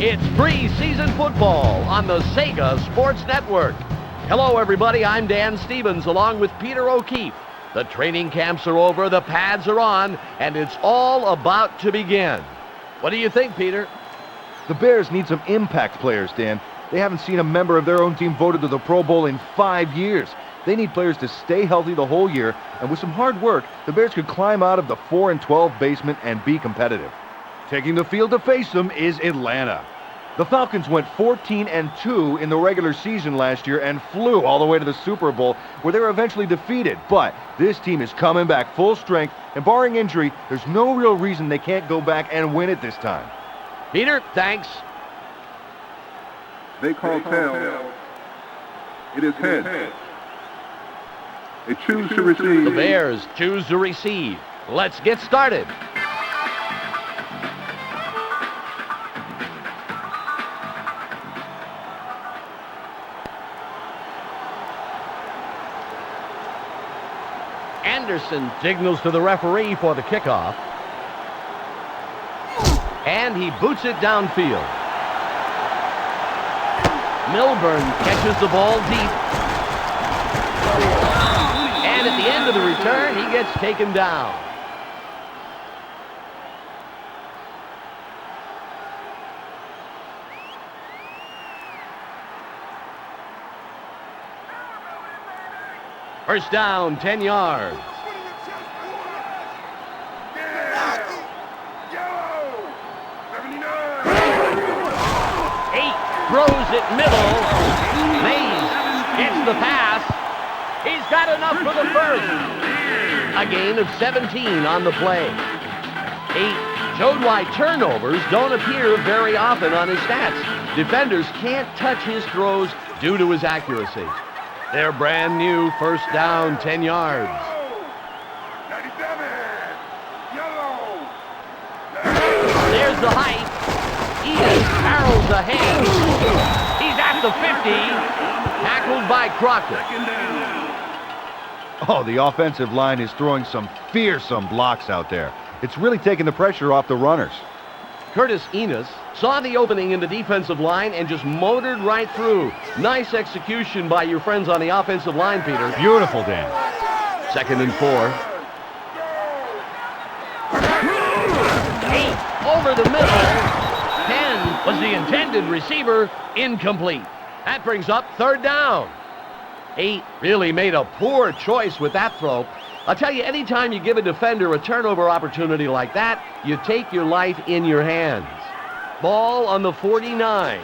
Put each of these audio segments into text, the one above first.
It's preseason football on the Sega Sports Network. Hello, everybody. I'm Dan Stevens along with Peter O'Keefe. The training camps are over, the pads are on, and it's all about to begin. What do you think, Peter? The Bears need some impact players, Dan. They haven't seen a member of their own team voted to the Pro Bowl in 5 years. They need players to stay healthy the whole year, and with some hard work, the Bears could climb out of the 4-12 basement and be competitive. Taking the field to face them is Atlanta. The Falcons went 14-2 in the regular season last year and flew all the way to the Super Bowl, where they were eventually defeated. But this team is coming back full strength, and barring injury, there's no real reason they can't go back and win it this time. Peter, thanks. They call tails. It is heads. They choose to receive. The Bears choose to receive. Let's get started. Anderson signals to the referee for the kickoff. And he boots it downfield. Milburn catches the ball deep. And at the end of the return, he gets taken down. First down, 10 yards. Throws it middle. Mays gets the pass. He's got enough for the first. A gain of 17 on the play. 8 showed why turnovers don't appear very often on his stats. Defenders can't touch his throws due to his accuracy. Their brand new first down, 10 yards. There's the height. Ian barrels ahead. He's at the 50. Tackled by Crockett. Oh, the offensive line is throwing some fearsome blocks out there. It's really taking the pressure off the runners. Curtis Enos saw the opening in the defensive line and just motored right through. Nice execution by your friends on the offensive line, Peter. Beautiful, Dan. 2nd and 4. 8 over the middle. 10 was the intended receiver, incomplete. That brings up 3rd down. 8 really made a poor choice with that throw. I'll tell you, anytime you give a defender a turnover opportunity like that, you take your life in your hands. Ball on the 49.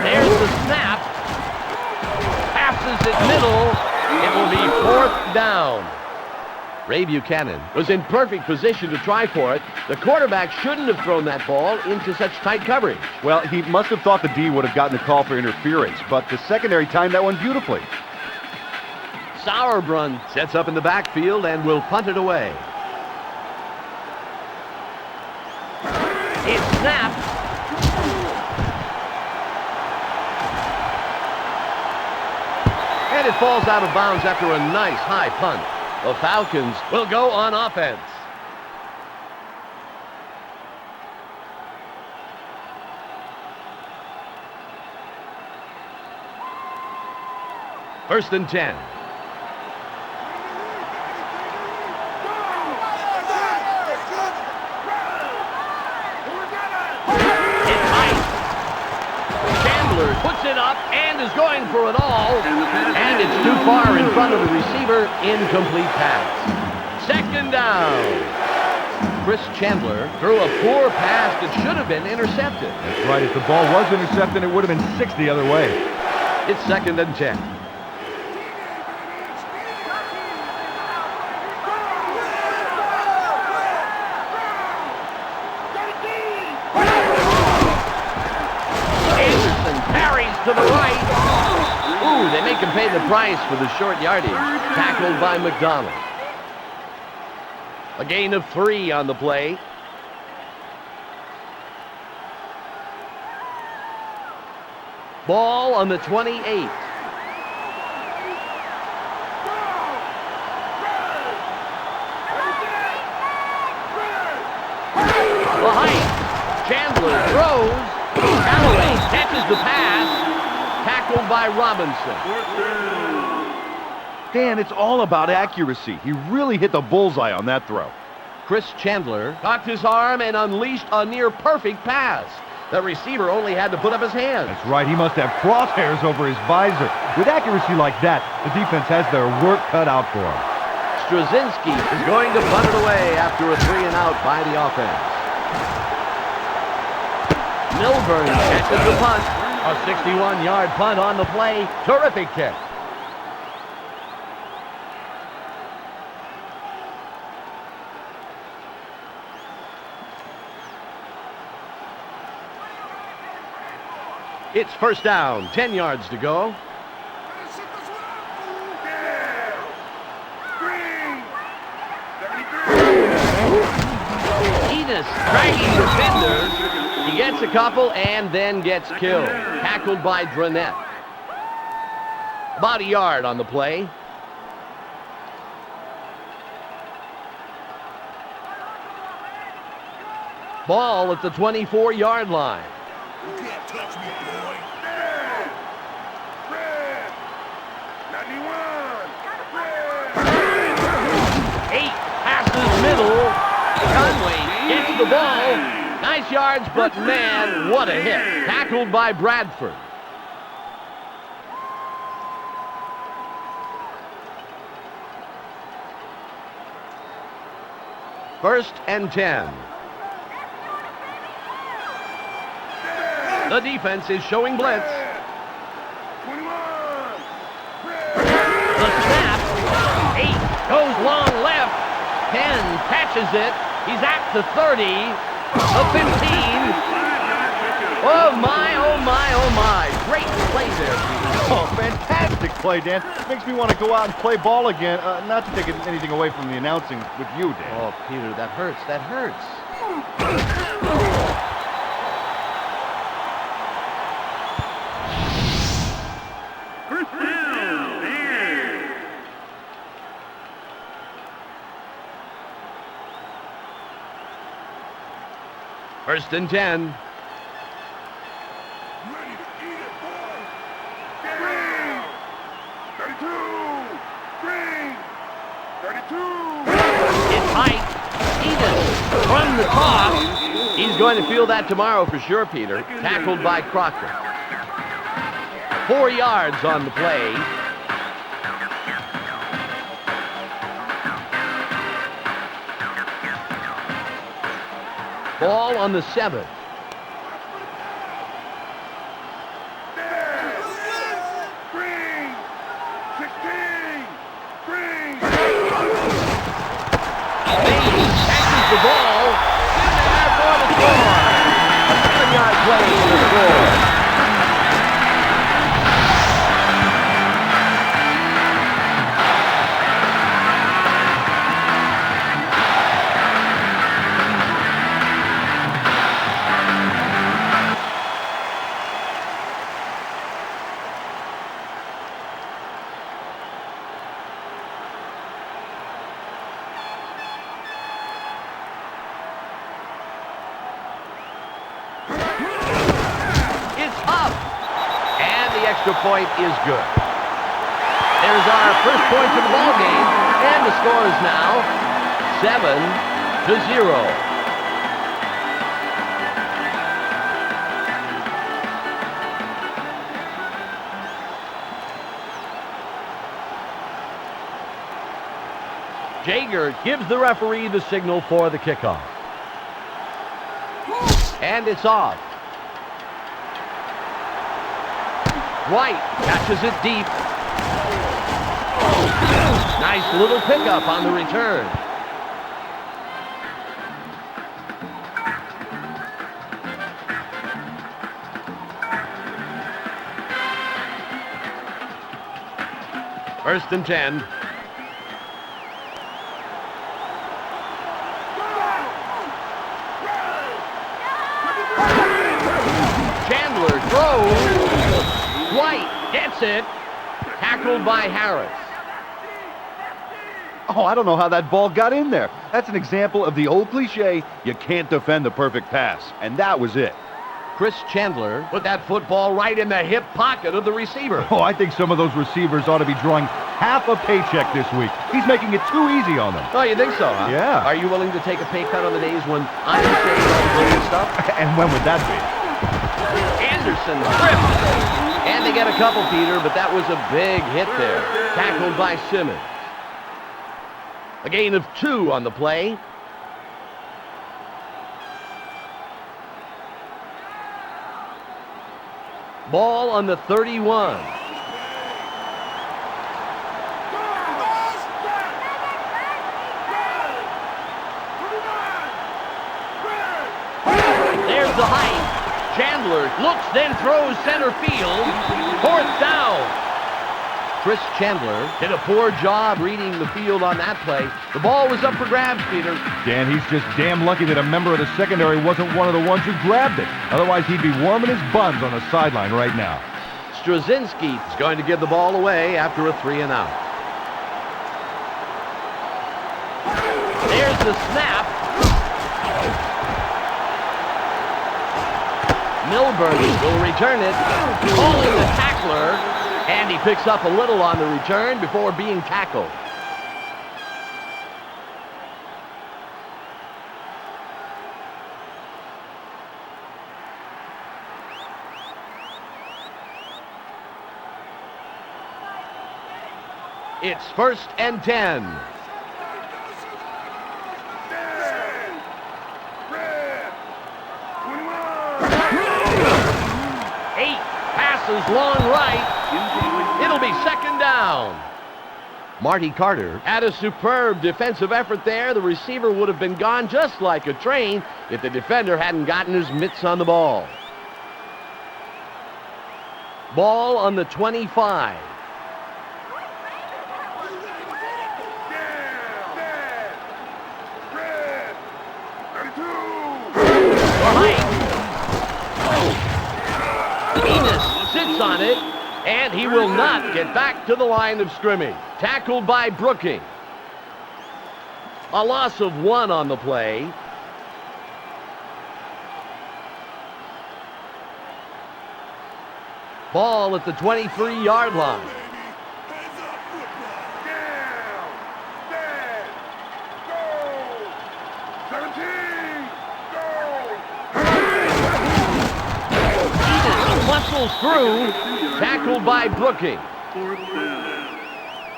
There's the snap. Passes it middle. It will be 4th down. Ray Buchanan was in perfect position to try for it. The quarterback shouldn't have thrown that ball into such tight coverage. Well, he must have thought the D would have gotten a call for interference, but the secondary timed that one beautifully. Sauerbrunn sets up in the backfield and will punt it away. It's snapped. And it falls out of bounds after a nice high punt. The Falcons will go on offense. First and 10. It's tight. Chandler puts it up and is going for it all. And it's too far in front of the receiver. Incomplete pass. 2nd down. Chris Chandler threw a poor pass that should have been intercepted. That's right. If the ball was intercepted, it would have been 6 the other way. It's 2nd and 10. Anderson parries to the right. Ooh, they make him pay the price for the short yardage. Tackled by McDonald. A gain of 3 on the play. Ball on the 28. Chandler throws. Callaway catches the pass. Tackled by Robinson. Dan, it's all about accuracy. He really hit the bullseye on that throw. Chris Chandler cocked his arm and unleashed a near-perfect pass. The receiver only had to put up his hands. That's right, he must have crosshairs over his visor. With accuracy like that, the defense has their work cut out for him. Straczynski is going to punt it away after a 3-and-out by the offense. Milburn catches the punt. A 61-yard punt on the play. Terrific kick. It's first down, 10 yards to go. Enos dragging defenders. He gets a couple and then gets killed. Tackled by Drenette. About a yard on the play. Ball at the 24-yard line. You can't touch me, boy. Red. Red. 91. Red. 8 passes middle. Conway gets the ball. Nice yards, but man, what a hit. Tackled by Bradford. First and 10. The defense is showing blitz. 21. The snap. 8 goes long left. 10 catches it. He's at the 30. The 15. Oh my, oh my, oh my. Great play there, Peter. Oh, fantastic play, Dan. Makes me want to go out and play ball again. Not to take anything away from the announcing with you, Dan. Oh, Peter, that hurts. That hurts. First and 10. Ready to eat it, boy. Green. 32. Green. 32. It's tight. Enos from the cross. He's going to feel that tomorrow for sure, Peter. Tackled by Crocker. 4 yards on the play. Ball on the 7. Green. 16. Green. Baines catches the ball. And there for the score. A 7-yard play for the score. Extra point is good. There's our first point for the ball game, and the score is now 7-0. Jaeger gives the referee the signal for the kickoff. And it's off. White catches it deep. Nice little pickup on the return. First and 10. Chandler throws. White gets it. Tackled by Harris. Oh, I don't know how that ball got in there. That's an example of the old cliche, you can't defend the perfect pass. And that was it. Chris Chandler put that football right in the hip pocket of the receiver. Oh, I think some of those receivers ought to be drawing half a paycheck this week. He's making it too easy on them. Oh, you think so, huh? Yeah. Are you willing to take a pay cut on the days when I'm saying all the brilliant stuff? And when would that be? Anderson tripped. And they get a couple, Peter, but that was a big hit there. Tackled by Simmons. A gain of 2 on the play. Ball on the 31. There's the height. Chandler looks, then throws center field. 4th down. Chris Chandler did a poor job reading the field on that play. The ball was up for grabs, Peter. Dan, he's just damn lucky that a member of the secondary wasn't one of the ones who grabbed it. Otherwise, he'd be warming his buns on the sideline right now. Straczynski is going to give the ball away after a 3-and-out. There's the snap. Milburn will return it, calling the tackler, and he picks up a little on the return before being tackled. It's 1st and 10. Passes long right. It'll be 2nd down. Marty Carter had a superb defensive effort there. The receiver would have been gone just like a train if the defender hadn't gotten his mitts on the ball. Ball on the 25. Sits on it, and he will not get back to the line of scrimmage. Tackled by Brooking. A loss of 1 on the play. Ball at the 23-yard line. Muscles through, tackled by Brooking.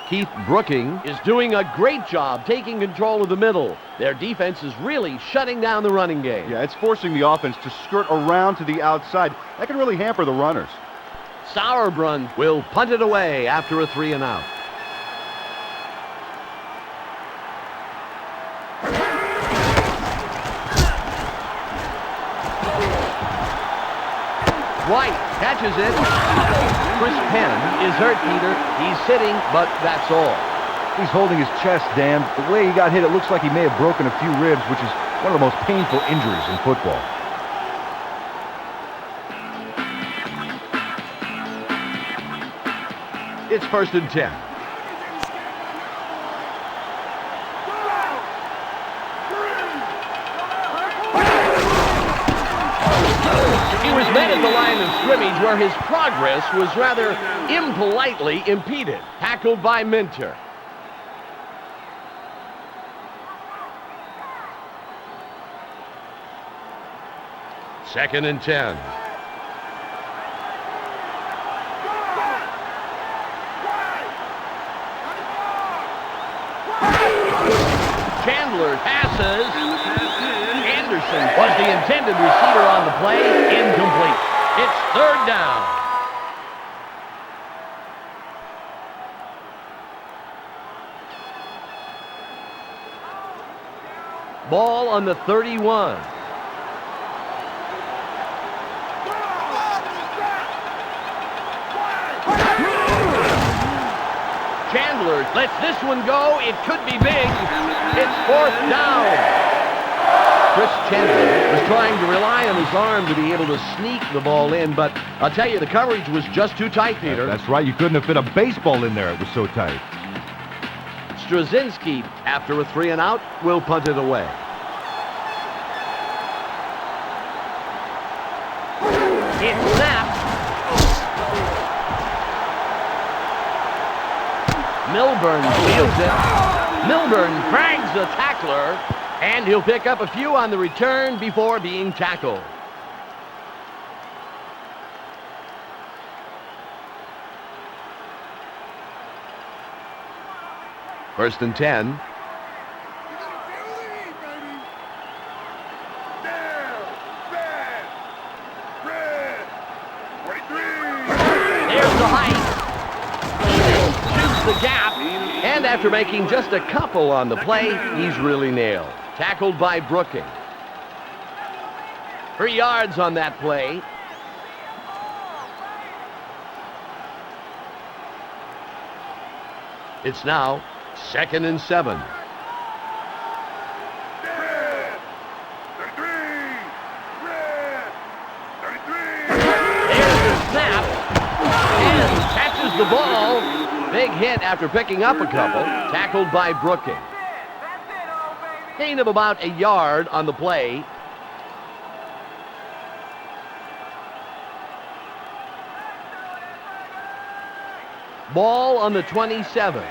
Keith Brooking is doing a great job taking control of the middle. Their defense is really shutting down the running game. Yeah, it's forcing the offense to skirt around to the outside. That can really hamper the runners. Sauerbrunn will punt it away after a 3-and-out. White catches it. Chris Penn is hurt, Peter. He's sitting, but that's all. He's holding his chest, Dan. The way he got hit, it looks like he may have broken a few ribs, which is one of the most painful injuries in football. It's 1st and 10. He was met at the line of scrimmage where his progress was rather impolitely impeded. Tackled by Minter. Second and 10. Chandler passes. Anderson was the intended receiver on the play. Incomplete. It's 3rd down. Ball on the 31. Chandler lets this one go. It could be big. It's 4th down. Chris Chandler was trying to rely on his arm to be able to sneak the ball in, but I'll tell you, the coverage was just too tight, Peter. That's right. You couldn't have fit a baseball in there. It was so tight. Straczynski, after a 3-and-out, will punt it away. It's snapped. Milburn fields it. Milburn drags the tackler, and he'll pick up a few on the return before being tackled. First and 10. There's the height. Shoots the gap. And after making just a couple on the play, he's really nailed. Tackled by Brooking. 3 yards on that play. It's now 2nd and 7. There's the snap. And catches the ball. Big hit after picking up a couple. Tackled by Brooking. Gain of about a yard on the play. Ball on the 27.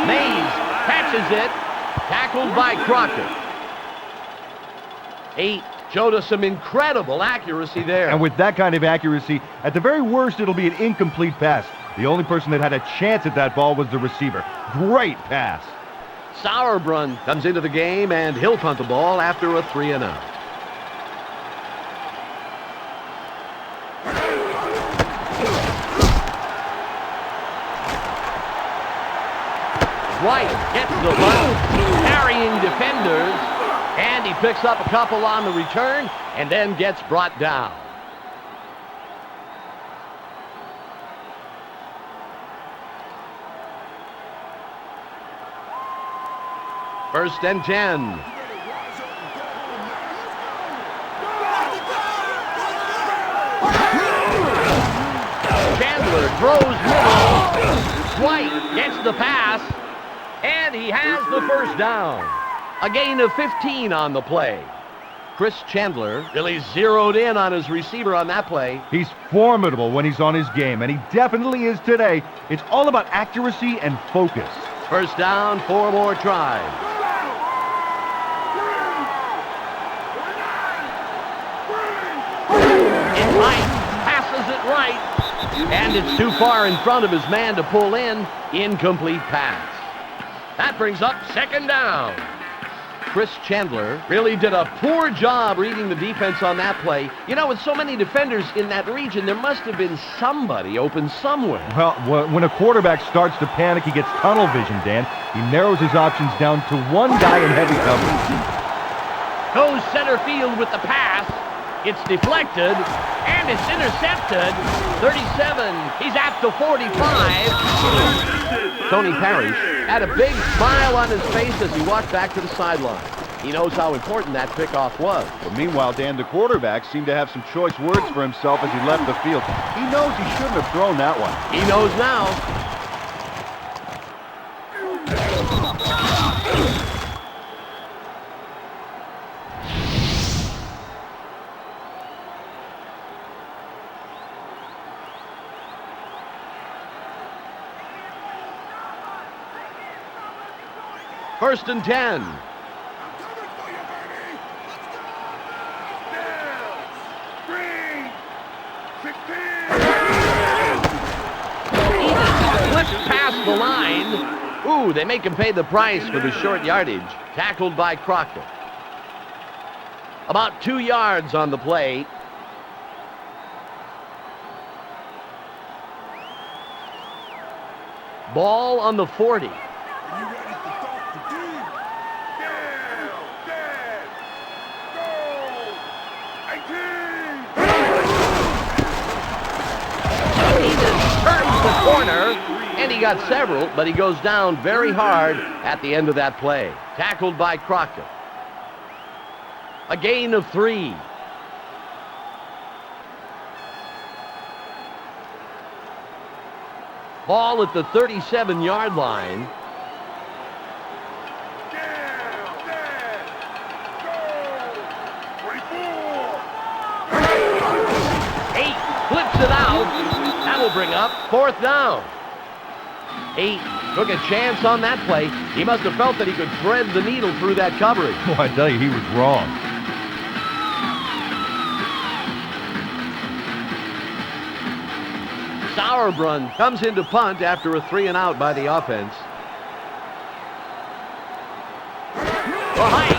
Mays catches it, tackled by Crockett. 8 showed us some incredible accuracy there. And with that kind of accuracy, at the very worst, it'll be an incomplete pass. The only person that had a chance at that ball was the receiver. Great pass. Sauerbrunn comes into the game, and he'll punt the ball after a 3-and-out. White gets the punt, carrying defenders, and he picks up a couple on the return and then gets brought down. First and 10. Chandler throws middle. White gets the pass. And he has the first down. A gain of 15 on the play. Chris Chandler really zeroed in on his receiver on that play. He's formidable when he's on his game, and he definitely is today. It's all about accuracy and focus. First down, 4 more tries. It's White, passes it right, and it's too far in front of his man to pull in. Incomplete pass. That brings up 2nd down. Chris Chandler really did a poor job reading the defense on that play. You know, with so many defenders in that region, there must have been somebody open somewhere. Well, when a quarterback starts to panic, he gets tunnel vision, Dan. He narrows his options down to one guy in heavy coverage. Goes center field with the pass. It's deflected, and it's intercepted. 37, he's at the 45. Tony Parrish had a big smile on his face as he walked back to the sideline. He knows how important that pickoff was. But meanwhile, Dan, the quarterback seemed to have some choice words for himself as he left the field. He knows he shouldn't have thrown that one. He knows now. First and 10. Slipped past the line. Ooh, they make him pay the price for the short yardage. Tackled by Crockett. About 2 yards on the play. Ball on the 40. Corner, and And he got several, but he goes down very hard at the end of that play. Tackled by Crockett. A gain of 3. Ball at the 37-yard line. Flips it out. That'll bring up 4th down. 8 took a chance on that play. He must have felt that he could thread the needle through that coverage. Oh, I tell you, he was wrong. Sauerbrunn comes into punt after a 3-and-out by the offense. For Height.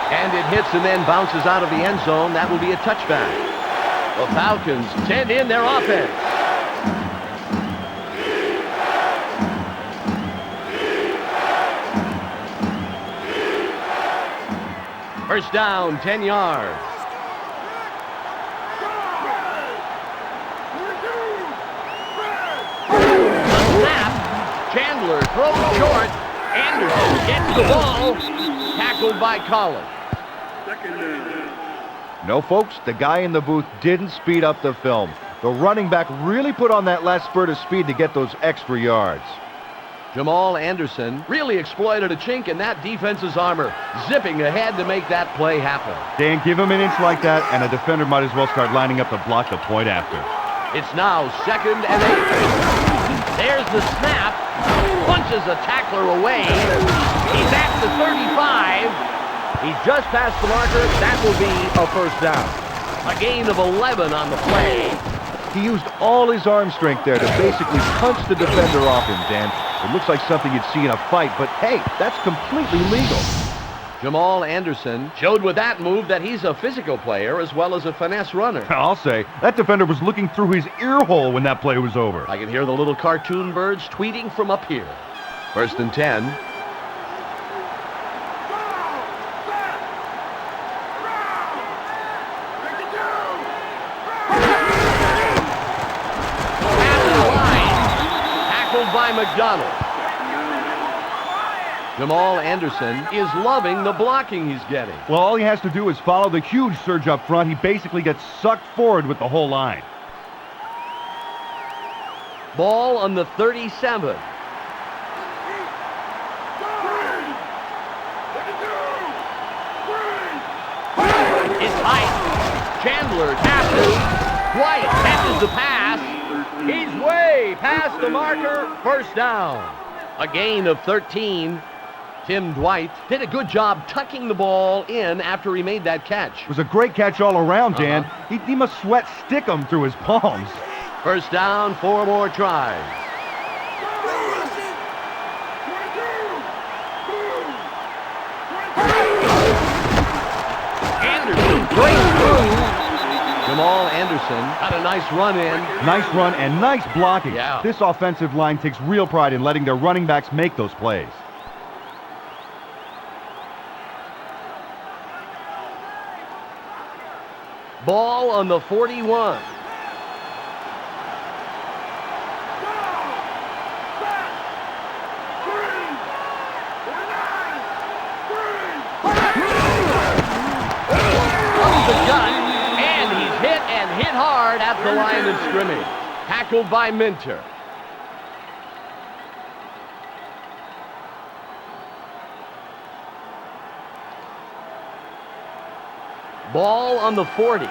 And it hits and then bounces out of the end zone. That will be a touchback. The Falcons send in their offense. First down, 10 yards. The snap. Chandler throws short. Anderson gets the ball. Tackled by Collins. No, folks, the guy in the booth didn't speed up the film. The running back really put on that last spurt of speed to get those extra yards. Jamal Anderson really exploited a chink in that defense's armor, zipping ahead to make that play happen. Dan, give him an inch like that, and a defender might as well start lining up to block the point after. It's now 2nd and 8. There's the snap. Punches a tackler away. He's at the 35. He's just past the marker. That will be a 1st down. A gain of 11 on the play. He used all his arm strength there to basically punch the defender off him, Dan. It looks like something you'd see in a fight, but hey, that's completely legal. Jamal Anderson showed with that move that he's a physical player as well as a finesse runner. I'll say, that defender was looking through his ear hole when that play was over. I can hear the little cartoon birds tweeting from up here. 1st and 10. By McDonald. Jamal Anderson is loving the blocking he's getting. Well, all he has to do is follow the huge surge up front. He basically gets sucked forward with the whole line. Ball on the 37. It's Height. Chandler passes. Dwight catches the pass. He's way past the marker. 1st down. A gain of 13. Tim Dwight did a good job tucking the ball in after he made that catch. It was a great catch all around, Dan. He must sweat stickum through his palms. 1st down, 4 more tries. Anderson breaks through. Jamal Anderson got a nice run in. Nice run and nice blocking. Yeah. This offensive line takes real pride in letting their running backs make those plays. Ball on the 41. Comes the gun. Hit hard at the line of scrimmage. Tackled by Minter. Ball on the 40. It's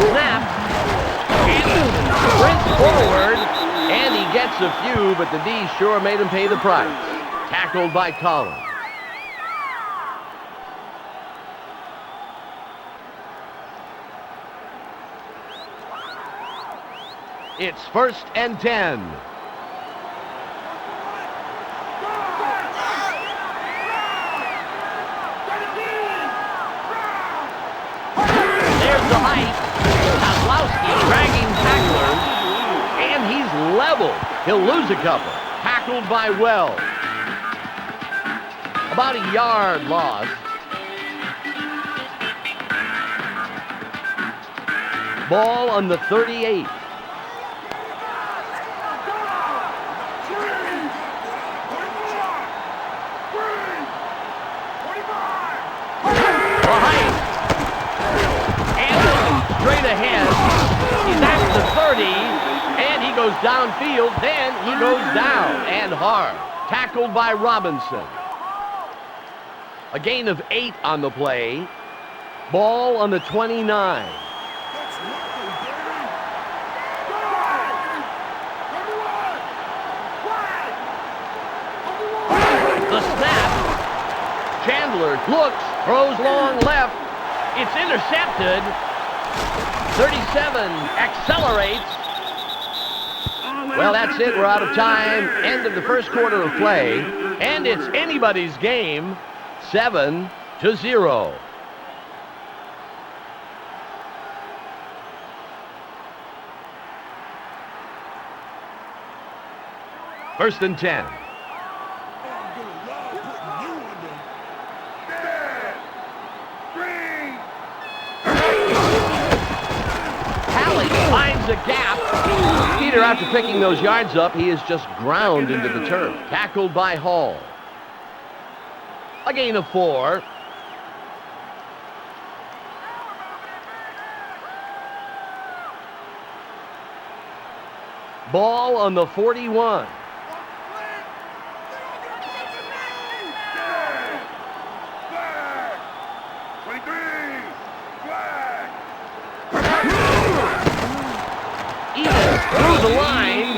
snapped. Anderson sprints forward. And he gets a few, but the D sure made him pay the price. Tackled by Collins. It's 1st and 10. There's the Height. Kozlowski dragging tacklers. And he's leveled He'll lose a couple. Tackled by Wells. About a yard loss. Ball on the 38. Straight ahead. He's at the 30, and he goes downfield. Then he goes down and hard. Tackled by Robinson. A gain of 8 on the play. Ball on the 29. The snap. Chandler looks, throws long left. It's intercepted. 37 accelerates. Well, that's it. We're out of time. End of the first quarter of play. And it's anybody's game, 7-0. First and 10. Finds a gap. Peter, after picking those yards up, he is just ground into the turf. Tackled by Hall. A gain of 4. Ball on the 41. Through the line,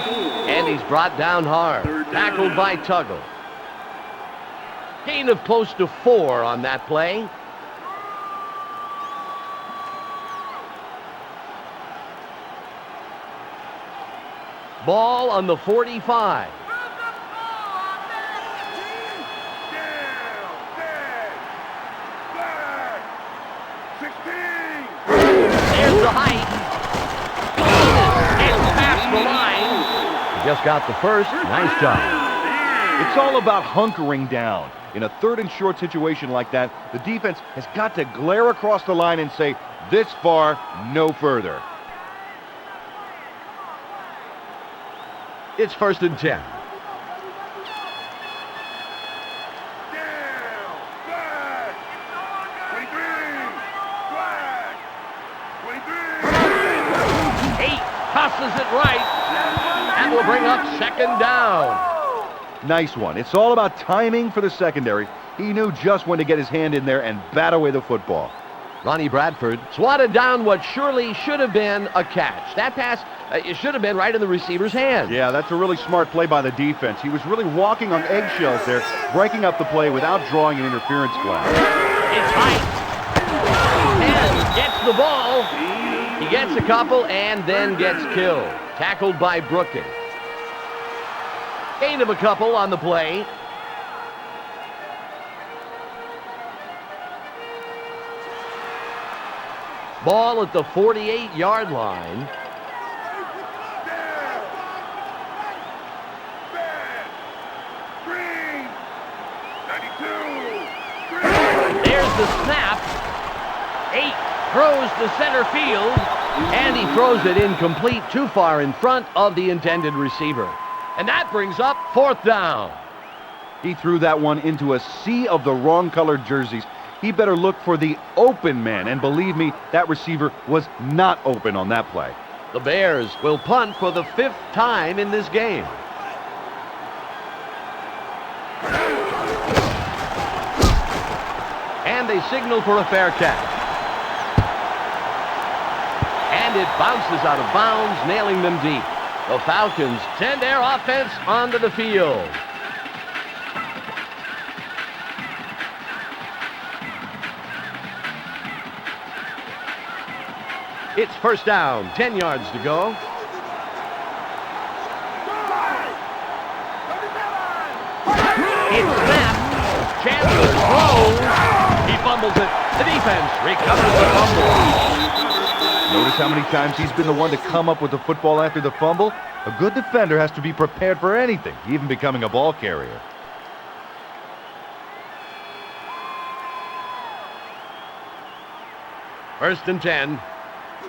and he's brought down hard. Tackled by Tuggle. Gain of close to 4 on that play. Ball on the 45. There's the height. The line. Just got the first. Nice job. It's all about hunkering down. In a 3rd and short situation like that, the defense has got to glare across the line and say, this far, no further. It's first and 10. Tosses it right. That will bring up second down. Nice one. It's all about timing for the secondary. He knew just when to get his hand in there and bat away the football. Ronnie Bradford swatted down what surely should have been a catch. That pass, it should have been right in the receiver's hand. Yeah, that's a really smart play by the defense. He was really walking on eggshells there, breaking up the play without drawing an interference flag. It's Height. And gets the ball. He gets a couple and then gets killed. Tackled by Brooking. Gain of a couple on the play. Ball at the 48-yard line. There's the snap. 8 throws to center field, and he throws it incomplete, too far in front of the intended receiver. And that brings up 4th down. He threw that one into a sea of the wrong colored jerseys. He better look for the open man, and believe me, that receiver was not open on that play. The Bears will punt for the 5th time in this game. And they signal for a fair catch. And it bounces out of bounds, nailing them deep. The Falcons send their offense onto the field. It's first down, 10 yards to go. It's snapped. Chandler throws. He fumbles it. The defense recovers the fumble. Notice how many times he's been the one to come up with the football after the fumble? A good defender has to be prepared for anything, even becoming a ball carrier. First and 10. You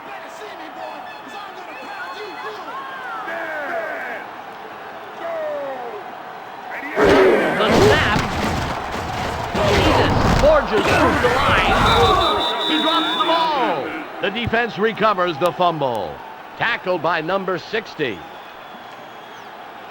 better see me, boy, 'cause I'm gonna pound you good. The snap. Edis forges through the line. He drops the ball. The defense recovers the fumble. Tackled by number 60.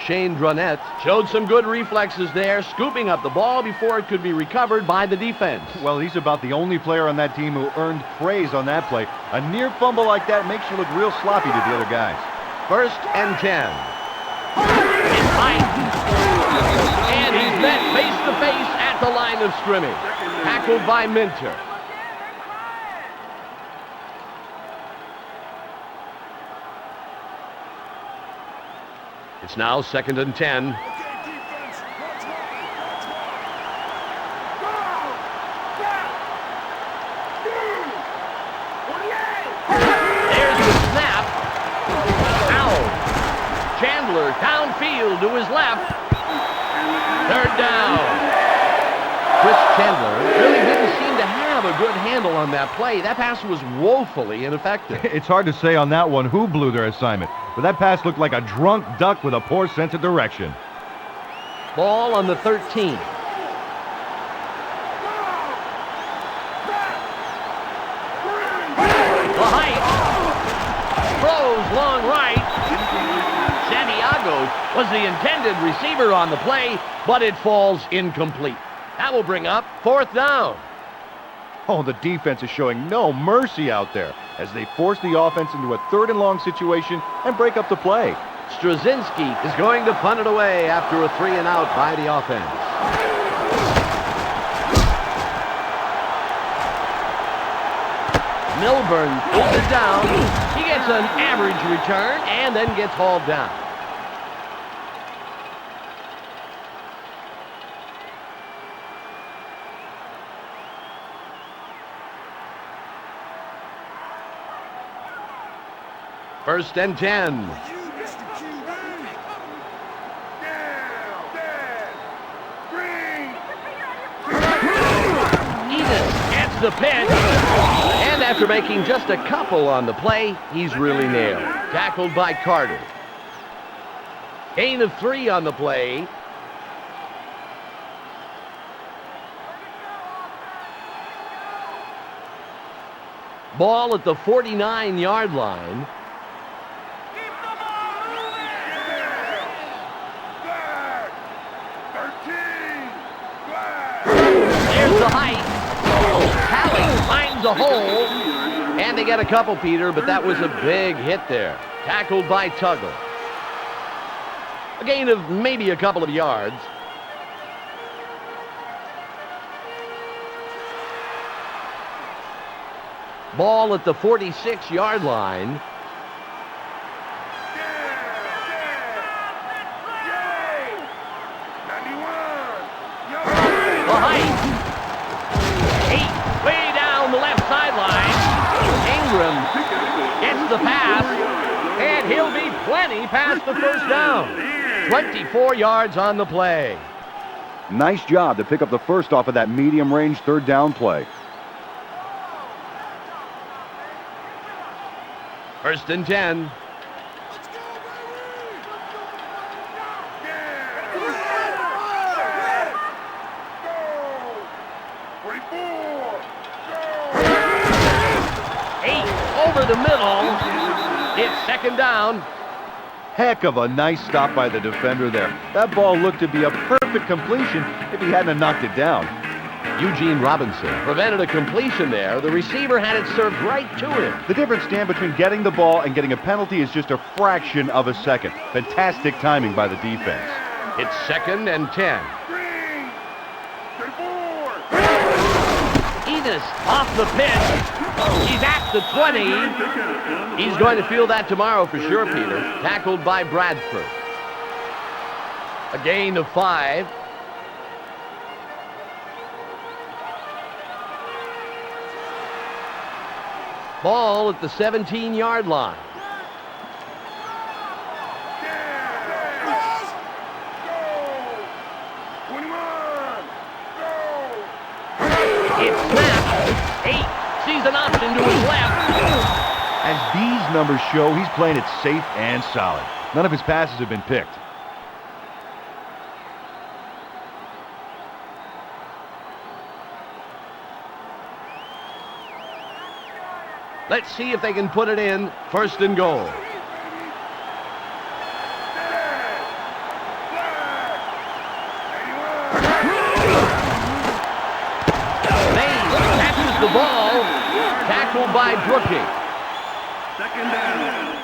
Shane Dronette showed some good reflexes there, scooping up the ball before it could be recovered by the defense. Well, he's about the only player on that team who earned praise on that play. A near fumble like that makes you look real sloppy to the other guys. First and 10. It's tight. And he's met face to face at the line of scrimmage. Tackled by Minter. It's now second and 10. There's the snap. Out. Chandler downfield to his left. Third down. Chris Chandler really didn't seem to have a good handle on that play. That pass was woefully ineffective. It's hard to say on that one who blew their assignment, but that pass looked like a drunk duck with a poor sense of direction. Ball on the 13. The height. Throws long right. Santiago was the intended receiver on the play, but it falls incomplete. That will bring up fourth down. Oh, the defense is showing no mercy out there as they force the offense into a third and long situation and break up the play. Straczynski is going to punt it away after a 3 and out by the offense. Milburn pulls it down. He gets an average return and then gets hauled down. First and 10. Edis gets the pitch. And after making just a couple on the play, he's really nailed. Tackled by Carter. Gain of 3 on the play. Ball at the 49-yard line. There's the height. Hallie finds a hole. And they get a couple, Peter, but that was a big hit there. Tackled by Tuggle. A gain of maybe a couple of yards. Ball at the 46-yard line. The height. 8 way down the left sideline. Ingram gets the pass, and he'll be plenty past the first down. 24 yards on the play. Nice job to pick up the first off of that medium-range third down play. First and 10. Over the middle. It's second down. Heck of a nice stop by the defender there. That ball looked to be a perfect completion if he hadn't knocked it down. Eugene Robinson prevented a completion there. The receiver had it served right to him. The difference, Dan, between getting the ball and getting a penalty is just a fraction of a second. Fantastic timing by the defense. It's second and 10. Edis off the pitch. He's at the 20. He's going to feel that tomorrow for sure, Peter. Tackled by Bradford. A gain of 5. Ball at the 17-yard line. him to his left. As these numbers show, he's playing it safe and solid. None of his passes have been picked. Let's see if they can put it in. First and goal. Mays catches the ball. Tackled by Brookie. Second down.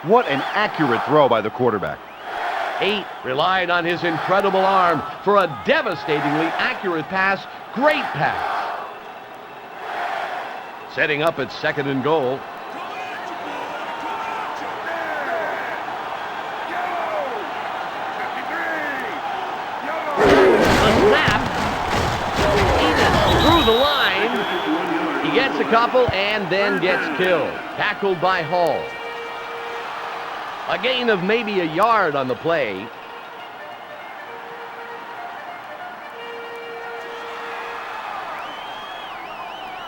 What an accurate throw by the quarterback. 8 relied on his incredible arm for a devastatingly accurate pass. Great pass. Setting up at second and goal. The snap. Eaton through the line. He gets a couple and then gets killed. Tackled by Hall. A gain of maybe a yard on the play.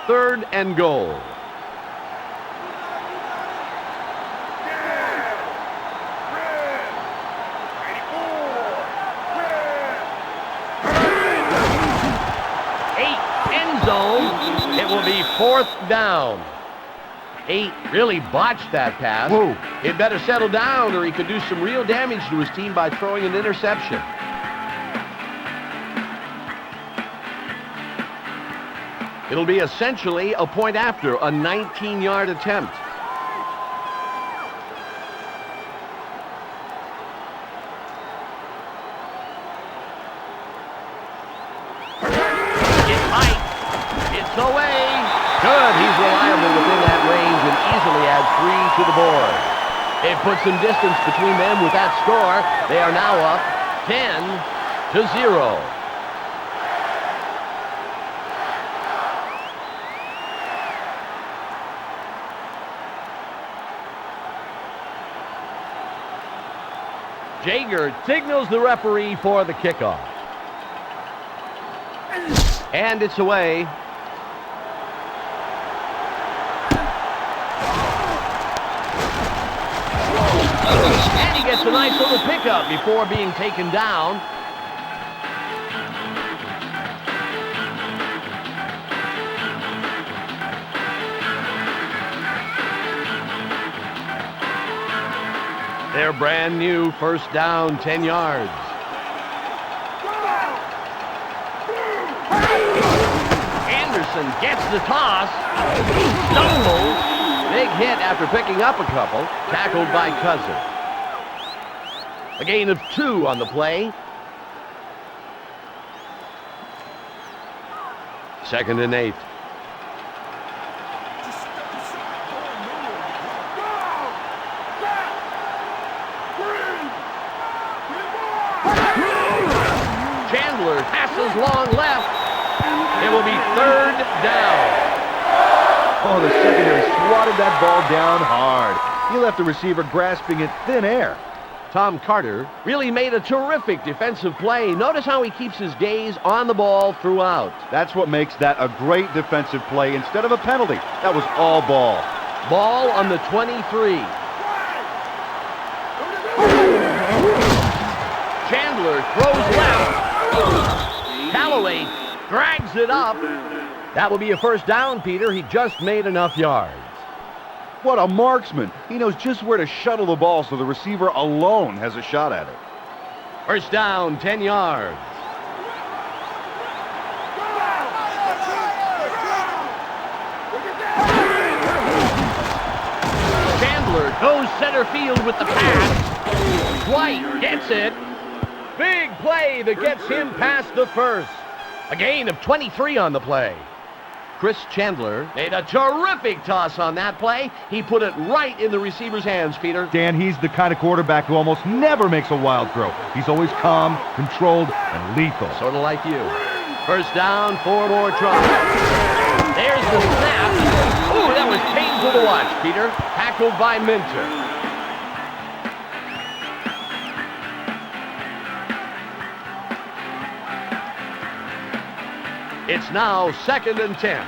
Third and goal. End zone. It will be fourth down. 8 really botched that pass. Whoa. He'd better settle down or he could do some real damage to his team by throwing an interception. It'll be essentially a point after a 19-yard attempt. It's tight. It's away. Good. He's reliable within that range and easily adds 3 to the board. It puts some distance between them with that score. They are now up 10-0. Jaeger signals the referee for the kickoff. And it's away. And he gets a nice little pickup before being taken down. They're brand new, first down, 10 yards. Anderson gets the toss. He stumbles. Big hit after picking up a couple. Tackled by Cousin. A gain of 2 on the play. Second and 8. Chandler passes long left. It will be third down. Oh, the secondary swatted that ball down hard. He left the receiver grasping at thin air. Tom Carter really made a terrific defensive play. Notice how he keeps his gaze on the ball throughout. That's what makes that a great defensive play instead of a penalty. That was all ball. Ball on the 23. Chandler throws left. Callaway drags it up. That will be a first down, Peter. He just made enough yards. What a marksman. He knows just where to shuttle the ball so the receiver alone has a shot at it. First down, 10 yards. Chandler goes center field with the pass. White gets it. Big play that gets him past the first. A gain of 23 on the play. Chris Chandler made a terrific toss on that play. He put it right in the receiver's hands, Peter. Dan, he's the kind of quarterback who almost never makes a wild throw. He's always calm, controlled, and lethal. Sort of like you. First down, 4 more tries. There's the snap. Ooh, that was painful to watch, Peter. Tackled by Minter. It's now second and 10.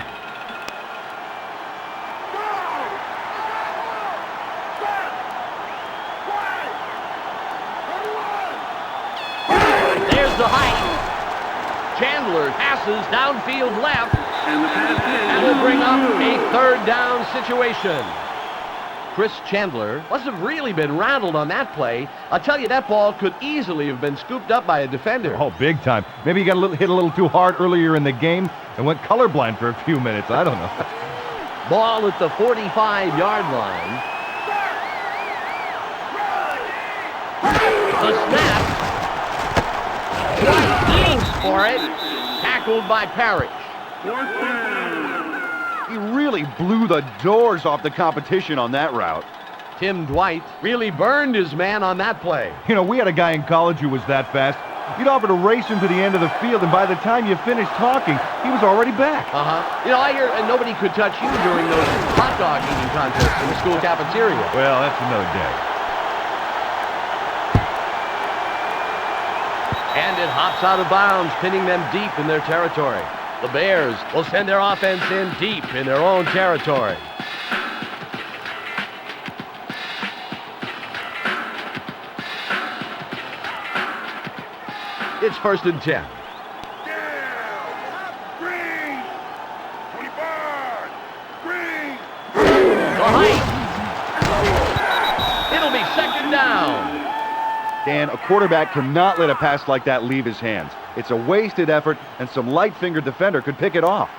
Passes downfield left. And the pass And will bring up a third down situation. Chris Chandler must have really been rattled on that play. I'll tell you, that ball could easily have been scooped up by a defender. Oh, big time. Maybe he got hit a little too hard earlier in the game and went colorblind for a few minutes. I don't know. Ball at the 45-yard line. The snap. Dwight aims for it. Tackled by Parrish. He really blew the doors off the competition on that route. Tim Dwight really burned his man on that play. You know, we had a guy in college who was that fast. You'd offer to race him to the end of the field, and by the time you finished talking, he was already back. You know, I hear nobody could touch you during those hot dog eating contests in the school cafeteria. Well, that's another day. And it hops out of bounds, pinning them deep in their territory. The Bears will send their offense in deep in their own territory. It's 1st and 10. Green. 25. Green. The height. It'll be 2nd down. Dan, a quarterback cannot let a pass like that leave his hands. It's a wasted effort, and some light-fingered defender could pick it off.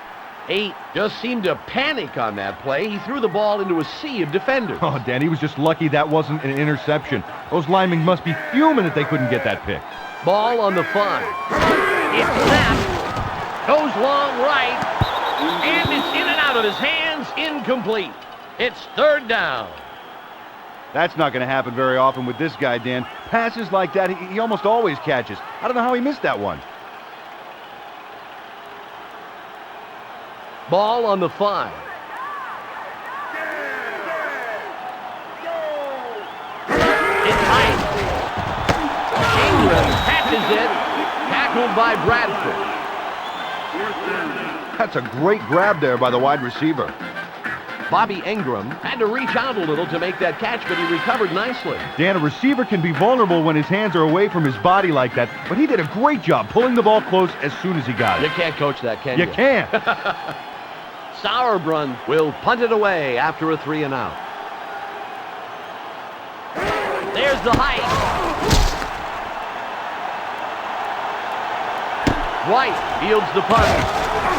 8 just seemed to panic on that play. He threw the ball into a sea of defenders. Oh, Dan, he was just lucky that wasn't an interception. Those linemen must be fuming that they couldn't get that pick. Ball on the 5. It's snapped. Goes long right. And it's in and out of his hands. Incomplete. It's 3rd down. That's not going to happen very often with this guy, Dan. Passes like that, he almost always catches. I don't know how he missed that one. Ball on the 5. It's high. Ingram catches it. Tackled by Bradford. That's a great grab there by the wide receiver. Bobby Ingram had to reach out a little to make that catch, but he recovered nicely. Dan, a receiver can be vulnerable when his hands are away from his body like that, but he did a great job pulling the ball close as soon as he got You it. can't coach that, can you? You can't. Sauerbrunn will punt it away after a 3 and out. There's the height. White fields the punt.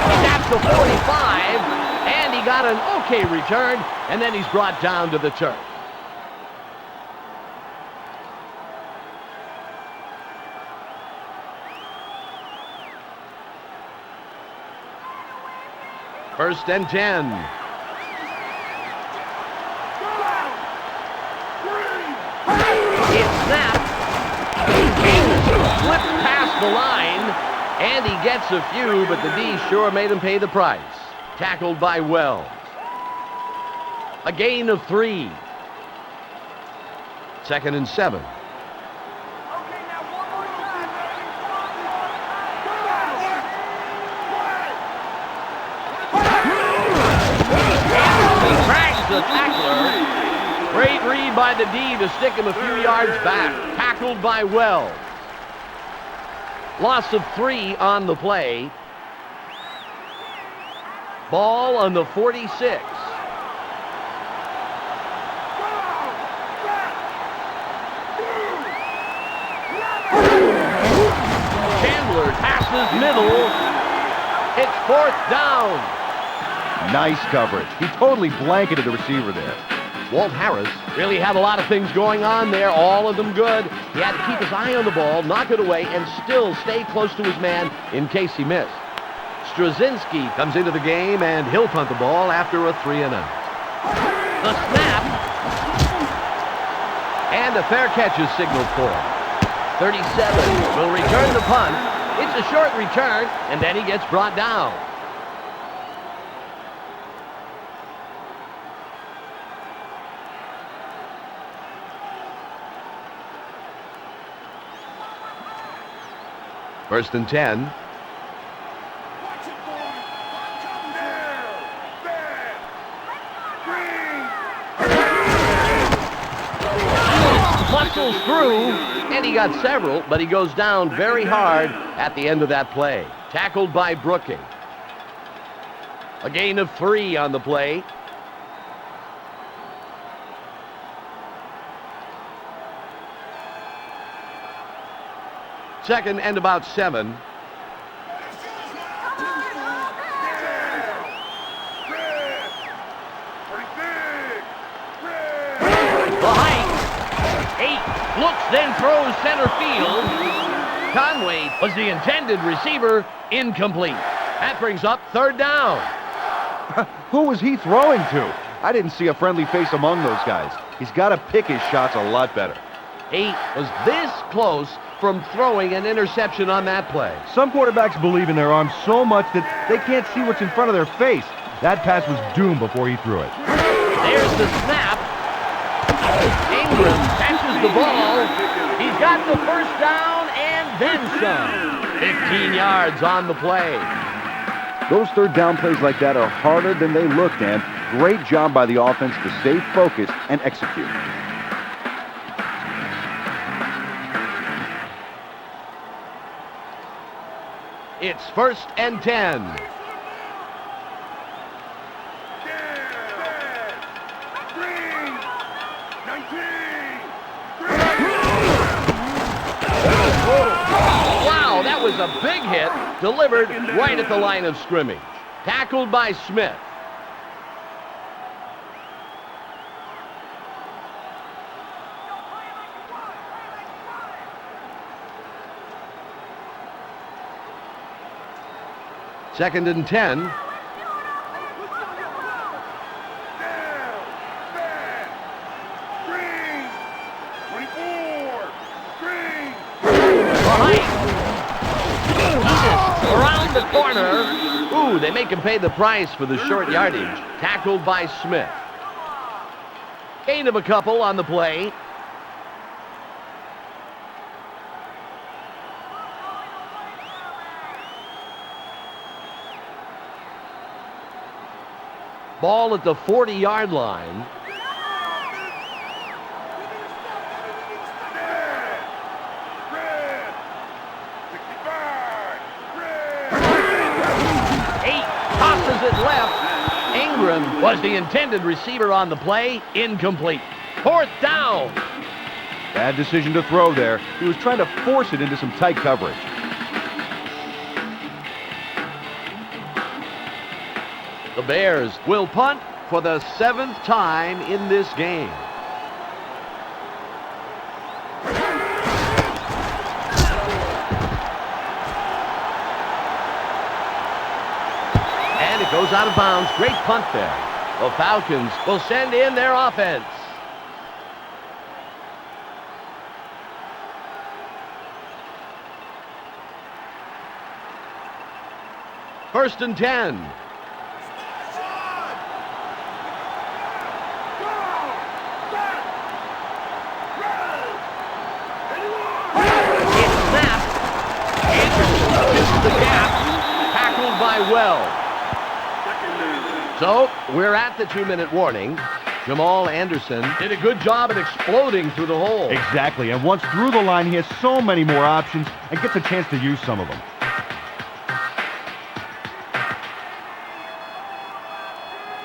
He's at the 45, and he got an okay return, and then he's brought down to the turf. First and 10. It's snapped. James slipped past the line, and he gets a few, but the D sure made him pay the price. Tackled by Wells. A gain of 3. 2nd and 7. The tackler. Great read by the D to stick him a few yards back. Tackled by Wells. Loss of 3 on the play. Ball on the 46. Chandler passes middle. It's 4th down. Nice coverage. He totally blanketed the receiver there. Walt Harris really had a lot of things going on there, all of them good. He had to keep his eye on the ball, knock it away, and still stay close to his man in case he missed. Straczynski comes into the game, and he'll punt the ball after a 3 and out. The snap. And a fair catch is signaled for. 37 will return the punt. It's a short return, and then he gets brought down. First and 10. Muscles through, and he got several, but he goes down very hard at the end of that play. Tackled by Brooking. A gain of 3 on the play. Second and about 7. Behind. 8. Looks, then throws center field. Conway was the intended receiver. Incomplete. That brings up third down. Who was he throwing to? I didn't see a friendly face among those guys. He's got to pick his shots a lot better. 8 was this close from throwing an interception on that play. Some quarterbacks believe in their arms so much that they can't see what's in front of their face. That pass was doomed before he threw it. There's the snap. Ingram catches the ball. He's got the first down and then some. 15 yards on the play. Those third down plays like that are harder than they look, Dan. Great job by the offense to stay focused and execute. It's first and 10. Wow, that was a big hit, delivered right at the line of scrimmage. Tackled by Smith. Second and 10. Around the corner. Ooh, they make him pay the price for the short yardage. Tackled by Smith. Gain of a couple on the play. Ball at the 40-yard line. Tosses it left. Ingram was the intended receiver on the play. Incomplete. Fourth down. Bad decision to throw there. He was trying to force it into some tight coverage. The Bears will punt for the 7th time in this game. And it goes out of bounds. Great punt there. The Falcons will send in their offense. First and 10. The gap, tackled by Well. So, we're at the 2-minute warning. Jamal Anderson did a good job at exploding through the hole. Exactly, and once through the line, he has so many more options and gets a chance to use some of them.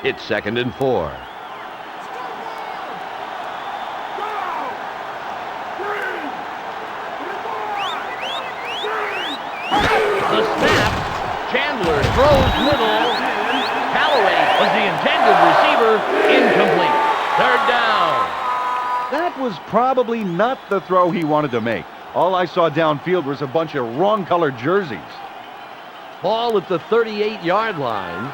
It's second and 4. The snap. Chandler throws middle. Callaway was the intended receiver. Incomplete. Third down. That was probably not the throw he wanted to make. All I saw downfield was a bunch of wrong-colored jerseys. Ball at the 38-yard line.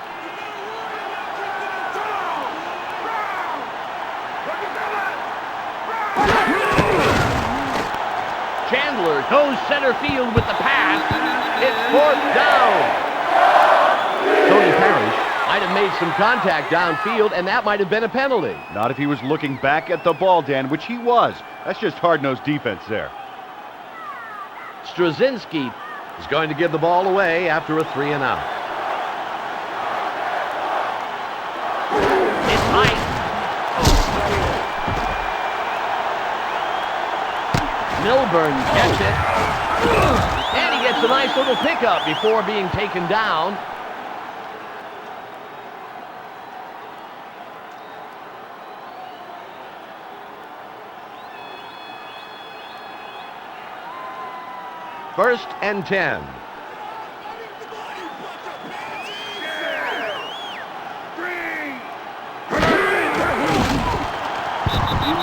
Chandler goes center field with the pass. It's fourth down. Tony Parrish might have made some contact downfield, and that might have been a penalty. Not if he was looking back at the ball, Dan, which he was. That's just hard-nosed defense there. Straczynski is going to give the ball away after a 3-and-out. It's tight. Milburn gets it. And he gets gets a nice little pickup before being taken down. First and 10.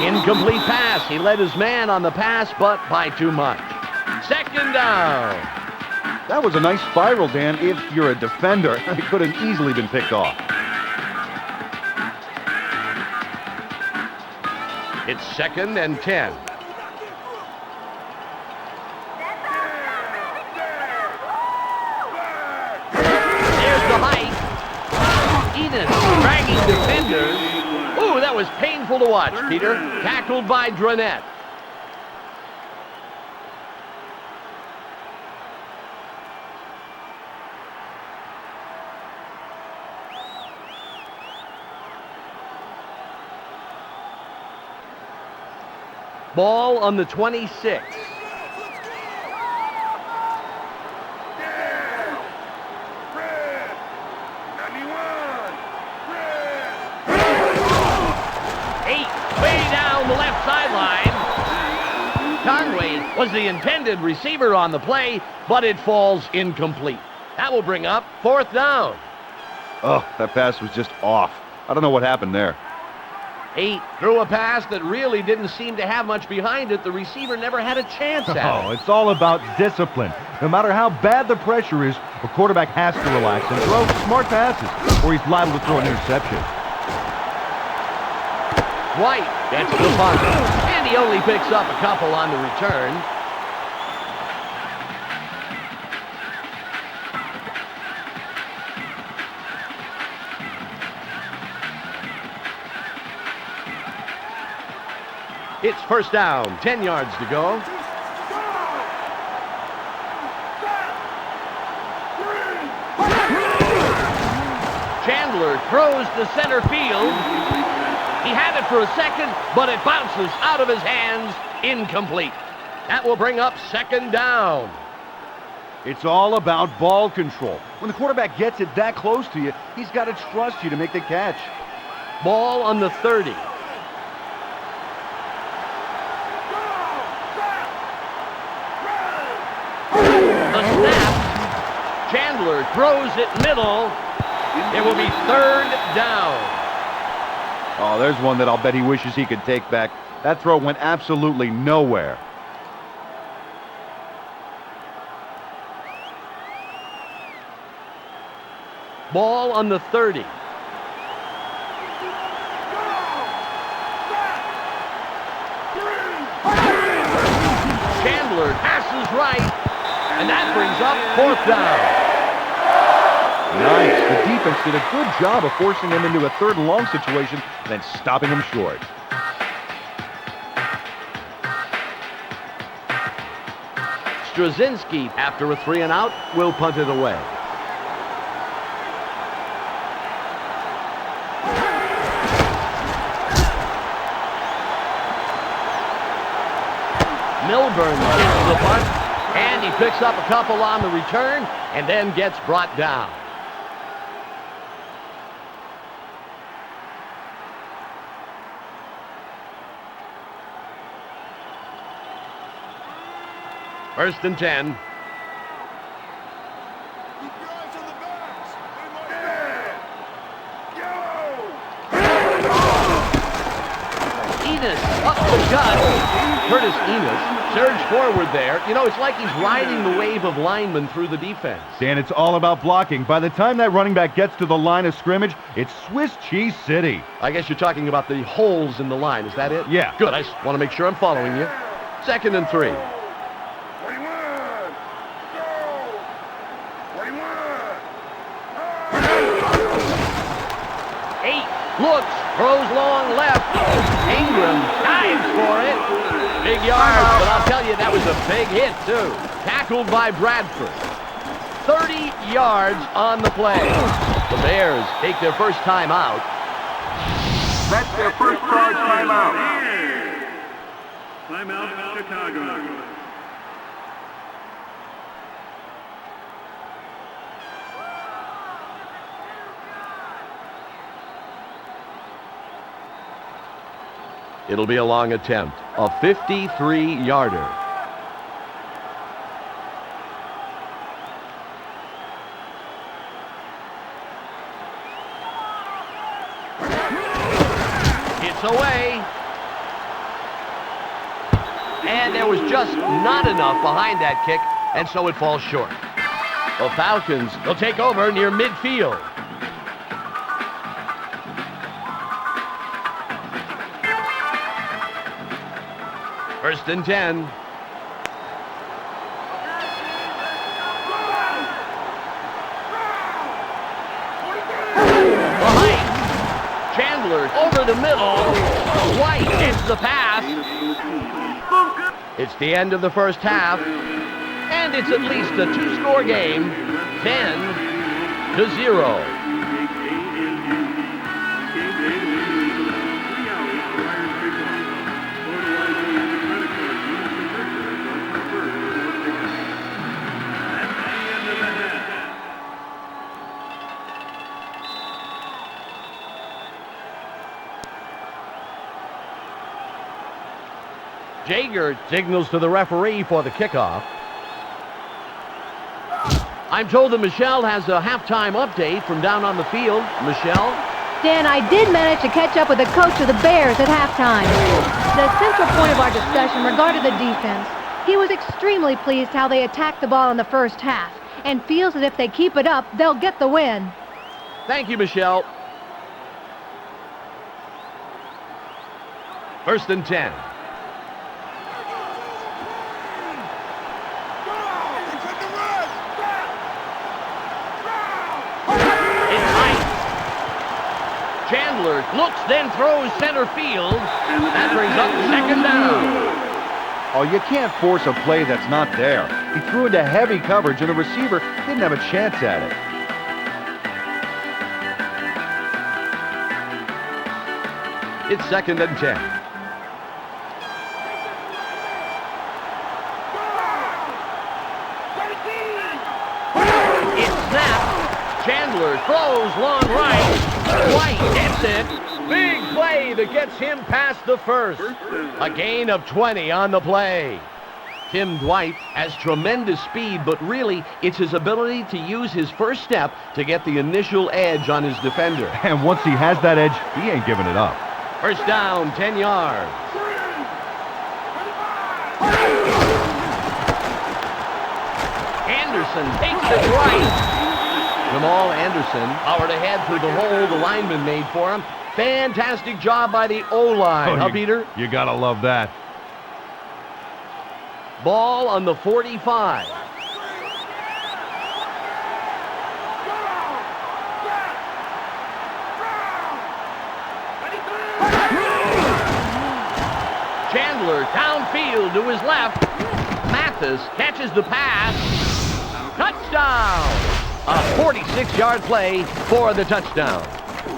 Incomplete pass. He led his man on the pass, but by too much. Second down. That was a nice spiral, Dan. If you're a defender, it could have easily been picked off. It's second and 10. There's the height. Enos dragging defenders. Ooh, that was painful to watch, Peter. Tackled by Dronette. Ball on the 26. Conway was the intended receiver on the play, but it falls incomplete. That will bring up fourth down. Oh, that pass was just off. I don't know what happened there. 8 threw a pass that really didn't seem to have much behind it. The receiver never had a chance at it. Oh, it's all about discipline. No matter how bad the pressure is, a quarterback has to relax and throw smart passes, or he's liable to throw an interception. White gets the punt, and he only picks up a couple on the return. It's first down, 10 yards to go. Chandler throws to center field. He had it for a second, but it bounces out of his hands, incomplete. That will bring up second down. It's all about ball control. When the quarterback gets it that close to you, he's got to trust you to make the catch. Ball on the 30. The snap. Chandler throws it middle. It will be third down. Oh, there's one that I'll bet he wishes he could take back. That throw went absolutely nowhere. Ball on the 30. Chandler passes right, and that brings up fourth down. Nice. The defense did a good job of forcing him into a third and long situation, then stopping him short. Straczynski, after a 3 and out, will punt it away. Milburn gets the punt, and he picks up a couple on the return, and then gets brought down. First and 10. Keep your eyes on the backs. Enos up the gut. Curtis Enos surged forward there. You know, it's like he's riding the wave of linemen through the defense. Dan, it's all about blocking. By the time that running back gets to the line of scrimmage, it's Swiss cheese city. I guess you're talking about the holes in the line. Is that it? Yeah. Good. I just want to make sure I'm following you. Second and 3. 8 looks, throws long left. Ingram dives for it. Big yard, but I'll tell you, that was a big hit, too. Tackled by Bradford. 30 yards on the play. The Bears take their first time out. That's their first charge timeout. Timeout, Chicago. It'll be a long attempt, a 53-yarder. It's away. And there was just not enough behind that kick, and so it falls short. The Falcons will take over near midfield. First and 10. Behind. Chandler over the middle. White gets the pass. It's the end of the first half. And it's at least a two-score game. 10-0. Jaeger signals to the referee for the kickoff. I'm told that Michelle has a halftime update from down on the field. Michelle? Dan, I did manage to catch up with the coach of the Bears at halftime. The central point of our discussion regarded the defense. He was extremely pleased how they attacked the ball in the first half and feels that if they keep it up, they'll get the win. Thank you, Michelle. First and 10. Chandler looks, then throws center field. That brings up second down. Oh, you can't force a play that's not there. He threw into heavy coverage, and the receiver didn't have a chance at it. It's second and 10. It's snapped. Chandler throws long right. White gets it. Big play that gets him past the first. A gain of 20 on the play. Tim Dwight has tremendous speed, but really it's his ability to use his first step to get the initial edge on his defender. And once he has that edge, he ain't giving it up. First down, 10 yards. Anderson takes it right. Jamal Anderson powered ahead through the hole the lineman made for him. Fantastic job by the O-line, huh, Peter? You gotta love that. Ball on the 45. Chandler downfield to his left. Mathis catches the pass. Touchdown! A 46-yard play for the touchdown.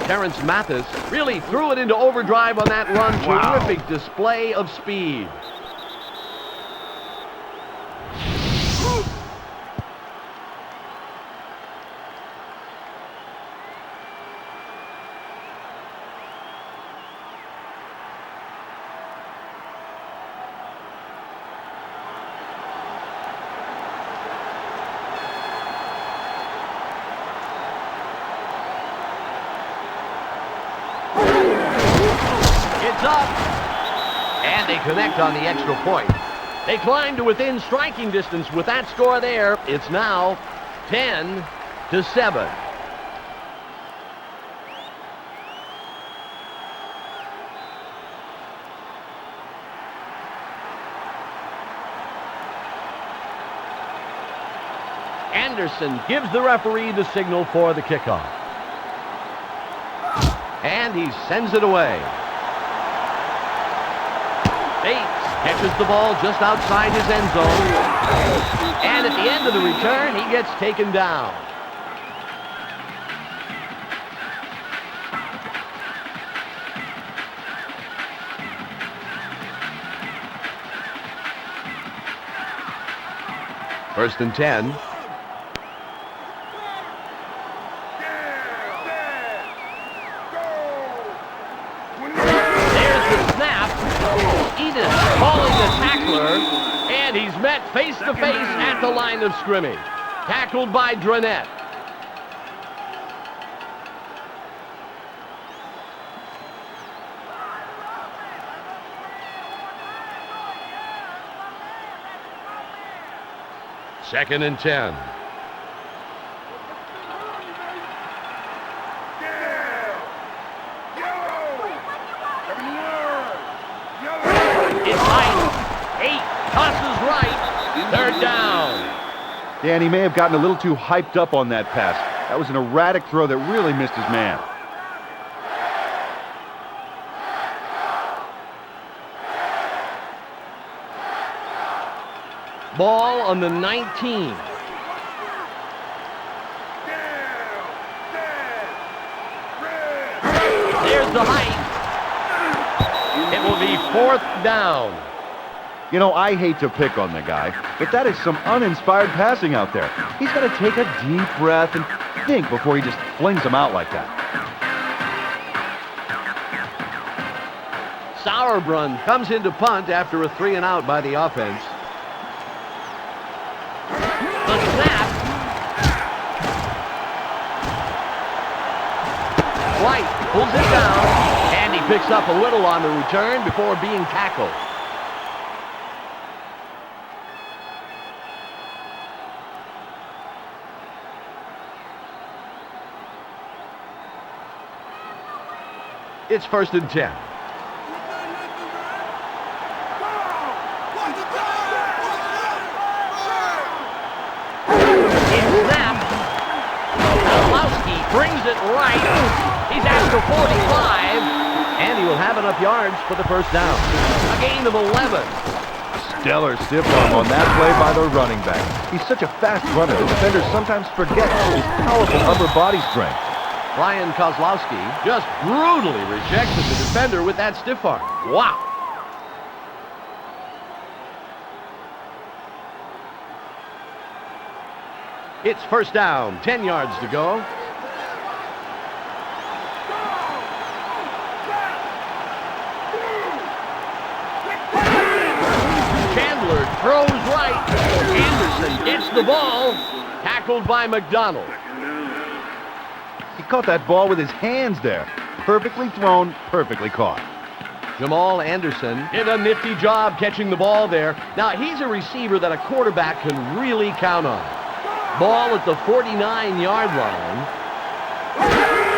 Terrence Mathis really threw it into overdrive on that run. Wow. Terrific display of speed. It's up. And they connect on the extra point. They climb to within striking distance with that score there. It's now 10-7. Anderson gives the referee the signal for the kickoff. And he sends it away. Bates catches the ball just outside his end zone. And at the end of the return, he gets taken down. First and 10. There's the snap. Edith calling the tackler, and he's met face-to-face at the line of scrimmage. Tackled by Dranette. Second and 10. It's high. 8. Tosses right. Third down. Dan, he may have gotten a little too hyped up on that pass. That was an erratic throw that really missed his man. Ball on the 19. There's the height. It will be fourth down. You know, I hate to pick on the guy, but that is some uninspired passing out there. He's got to take a deep breath and think before he just flings them out like that. Sauerbrunn comes into punt after a 3-and-out by the offense. The snap. White pulls it down, and he picks up a little on the return before being tackled. It's first and 10. Brings it right. He's after 45, and he will have enough yards for the first down. A gain of 11. Stellar stiff arm on that play by the running back. He's such a fast runner, the defenders sometimes forget his powerful upper body strength. Ryan Kozlowski just brutally rejected the defender with that stiff arm. Wow. It's first down, 10 yards to go. Throws right. Anderson gets the ball. Tackled by McDonald. He caught that ball with his hands there. Perfectly thrown, perfectly caught. Jamal Anderson did a nifty job catching the ball there. Now, he's a receiver that a quarterback can really count on. Ball at the 49-yard line.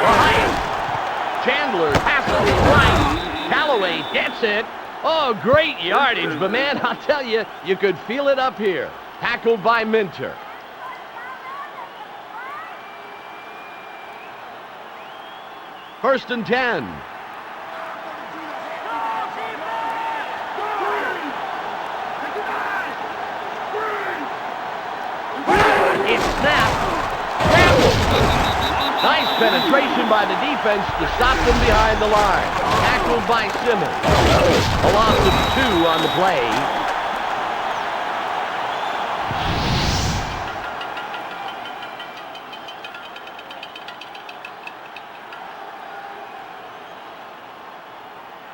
Behind. Chandler passes it right. Callaway gets it. Oh, great yardage, but man, I'll tell you, you could feel it up here. Tackled by Minter. First and 10. It's snapped. Nice penetration by the defense to stop them behind the line. Tackled by Simmons. A loss of 2 on the play.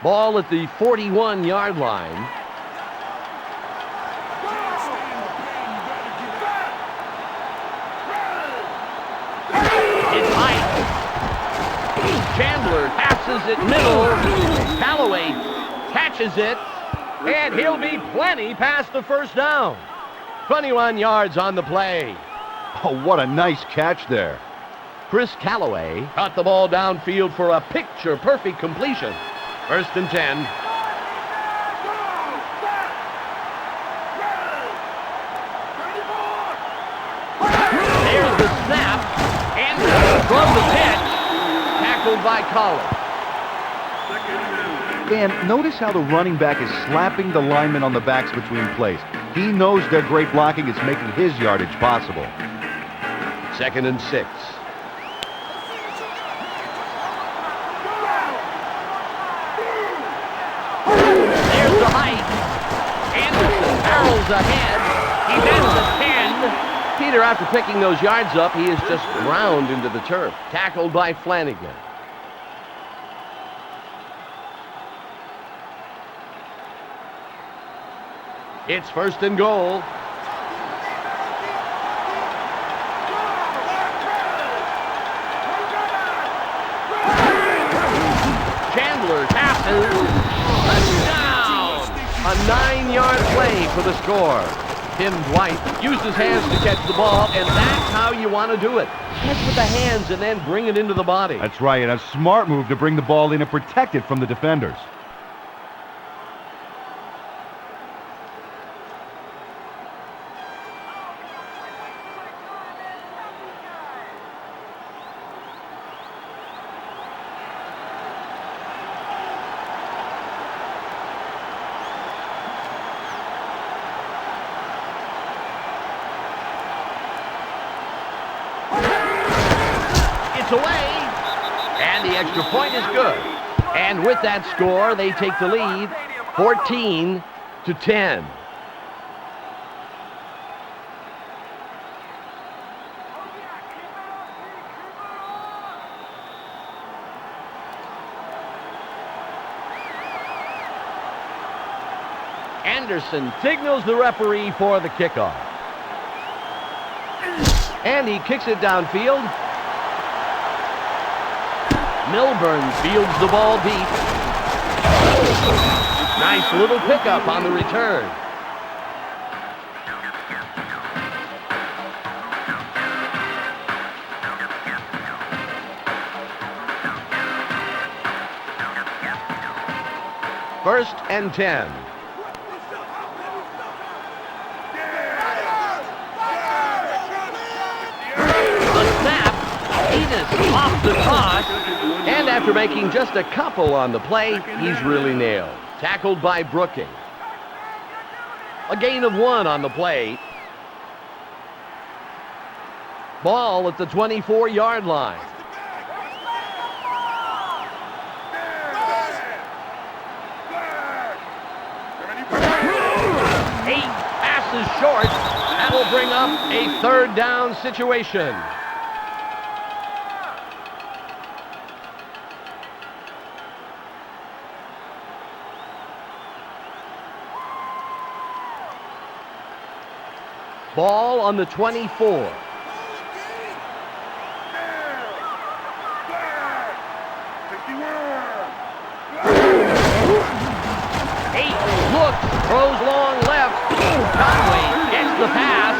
Ball at the 41-yard line. It's high. Chandler passes it middle. Callaway catches it, and he'll be plenty past the first down. 21 yards on the play. Oh, what a nice catch there. Chris Callaway caught the ball downfield for a picture-perfect completion. First and 10. There's the snap. And from the pitch, tackled by Collins. Dan, notice how the running back is slapping the linemen on the backs between plays. He knows their great blocking is making his yardage possible. Second and 6. There's the height. Anderson barrels ahead. He's at the 10. Peter, after picking those yards up, he is just ground into the turf. Tackled by Flanagan. It's first and goal. Chandler passes. Touchdown! A 9-yard play for the score. Tim Dwight used his hands to catch the ball, and that's how you want to do it. Catch with the hands and then bring it into the body. That's right, and a smart move to bring the ball in and protect it from the defenders. Away, and the extra point is good. And with that score, they take the lead 14-10. Anderson signals the referee for the kickoff. And he kicks it downfield. Milburn fields the ball deep. Nice little pickup on the return. First and 10. The snap. Enos off the toss. And after making just a couple on the play, he's really nailed. Tackled by Brooking. A gain of 1 on the play. Ball at the 24-yard line. Eight passes short. That will bring up a third down situation. Ball on the 24. Eight looks, throws long left. Conway gets the pass.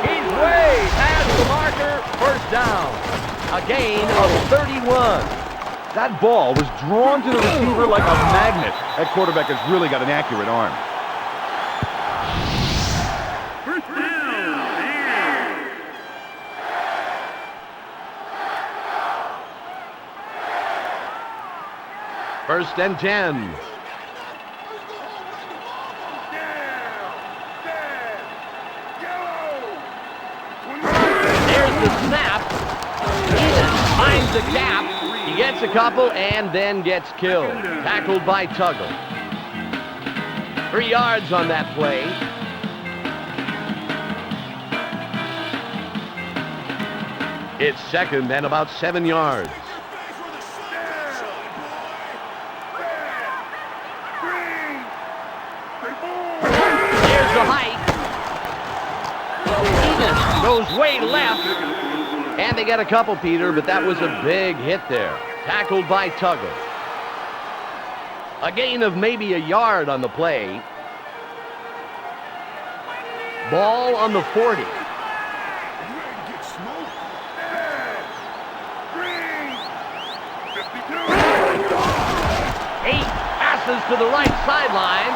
He's way past the marker. First down. A gain of 31. That ball was drawn to the receiver like a magnet. That quarterback has really got an accurate arm. First and 10. There's the snap. Enos finds the gap. He gets a couple and then gets killed. Tackled by Tuggle. 3 yards on that play. It's second and about 7 yards. The hike. Enos goes way left. And they got a couple, Peter, but that was a big hit there. Tackled by Tuggle. A gain of maybe a yard on the play. Ball on the 40. Eight passes to the right sideline.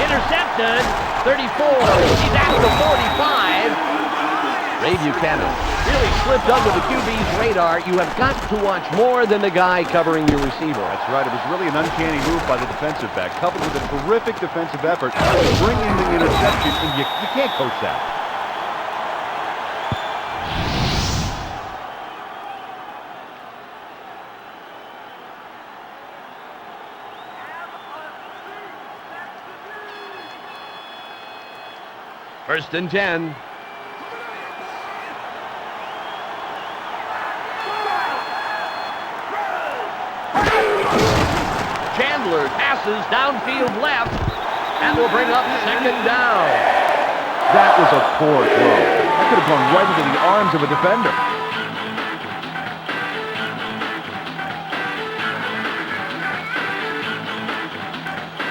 Intercepted. 34. He's at the 45. Ray Buchanan really slipped under the QB's radar. You have got to watch more than the guy covering your receiver. That's right. It was really an uncanny move by the defensive back, coupled with a terrific defensive effort, bringing the interception, and you can't coach that. First and 10. Chandler passes downfield left. And will bring up second down. That was a poor throw. That could have gone right into the arms of a defender.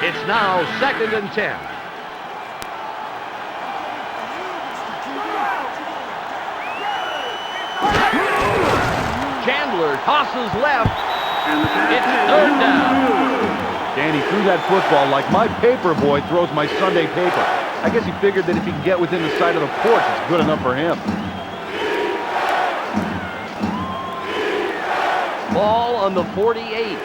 It's now 2nd and 10. Chandler tosses left. It's 3rd down. Danny threw that football like my paper boy throws my Sunday paper. I guess he figured that if he can get within the side of the porch, it's good enough for him. Ball on the 48.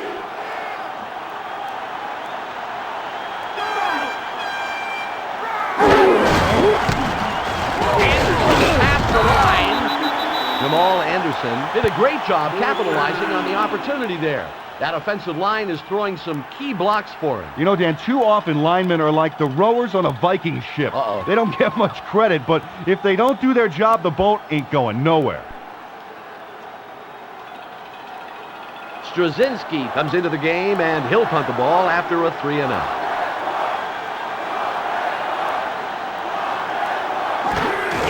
Anderson past the line. Jamal Anderson did a great job capitalizing on the opportunity there. That offensive line is throwing some key blocks for him. You know, Dan, too often linemen are like the rowers on a Viking ship. They don't get much credit, but if they don't do their job, the boat ain't going nowhere. Straczynski comes into the game, and he'll punt the ball after a 3-and-out.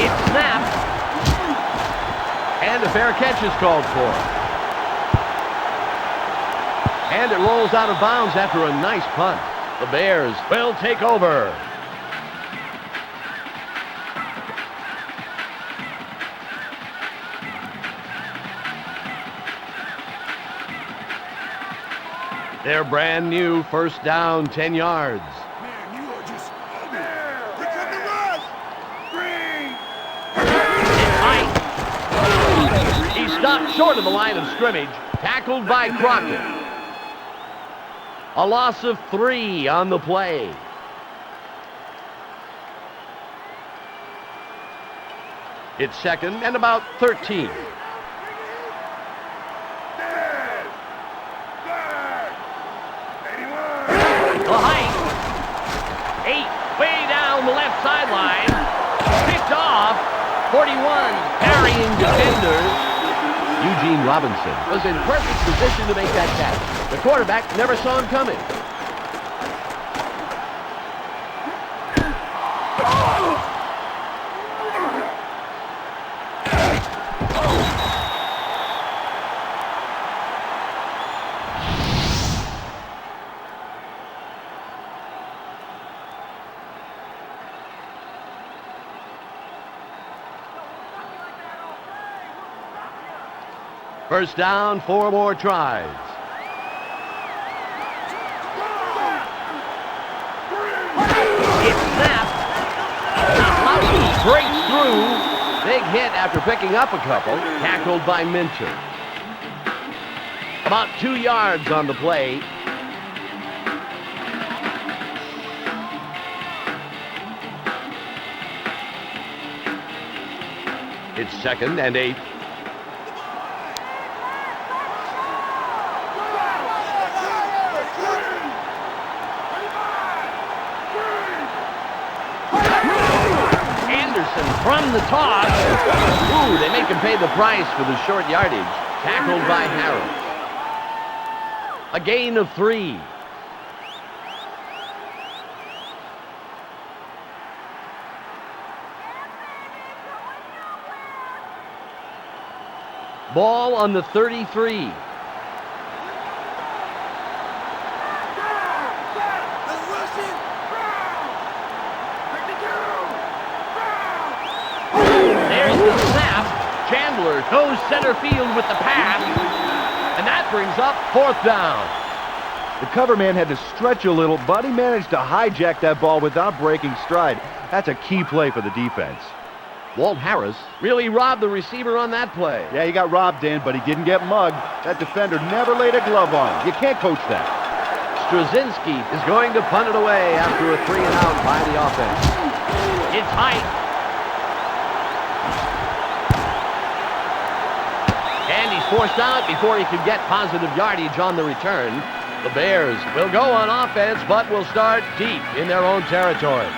It's snapped, and a fair catch is called for. And it rolls out of bounds after a nice punt. The Bears will take over. Their brand new 1st down, 10 yards. Man, you are just ugly. Here come the rush. Green. It's Height. He stopped short of the line of scrimmage. Tackled by Crockett. A loss of 3 on the play. It's 2nd and about 13. The Height. 8 way down the left sideline. Picked off. 41 carrying defenders. Eugene Robinson was in perfect position to make that catch. The quarterback never saw him coming. First down, 4 more tries. It's snapped. Lowry breaks through. Big hit after picking up a couple. Tackled by Minter. About 2 yards on the play. It's 2nd and 8. From the toss. Ooh, they make him pay the price for the short yardage. Tackled by Harris. A gain of 3. Ball on the 33. Chandler goes center field with the pass, and that brings up 4th down. The cover man had to stretch a little, but he managed to hijack that ball without breaking stride. That's a key play for the defense. Walt Harris really robbed the receiver on that play. Yeah, he got robbed, Dan, but he didn't get mugged. That defender never laid a glove on him. You can't coach that. Straczynski is going to punt it away after a 3-and-out by the offense. It's Height. And he's forced out before he could get positive yardage on the return. The Bears will go on offense, but will start deep in their own territory.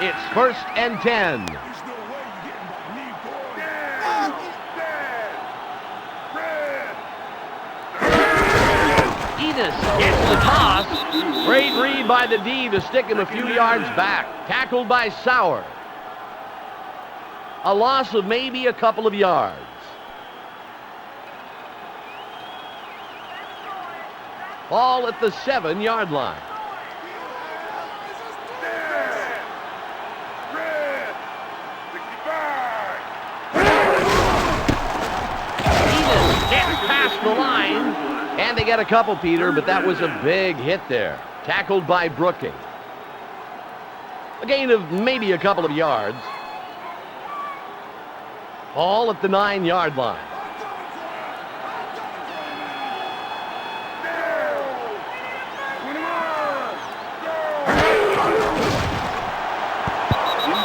It's 1st and 10. There's no way you're getting by me, boy. Red. by the D to stick him a few yards back. Tackled by Sauer. A loss of maybe a couple of yards. Ball at the 7-yard line. Gets past the line, and they get a couple, Peter, but that was a big hit there. Tackled by Brooking. A gain of maybe a couple of yards. Ball at the 9-yard line.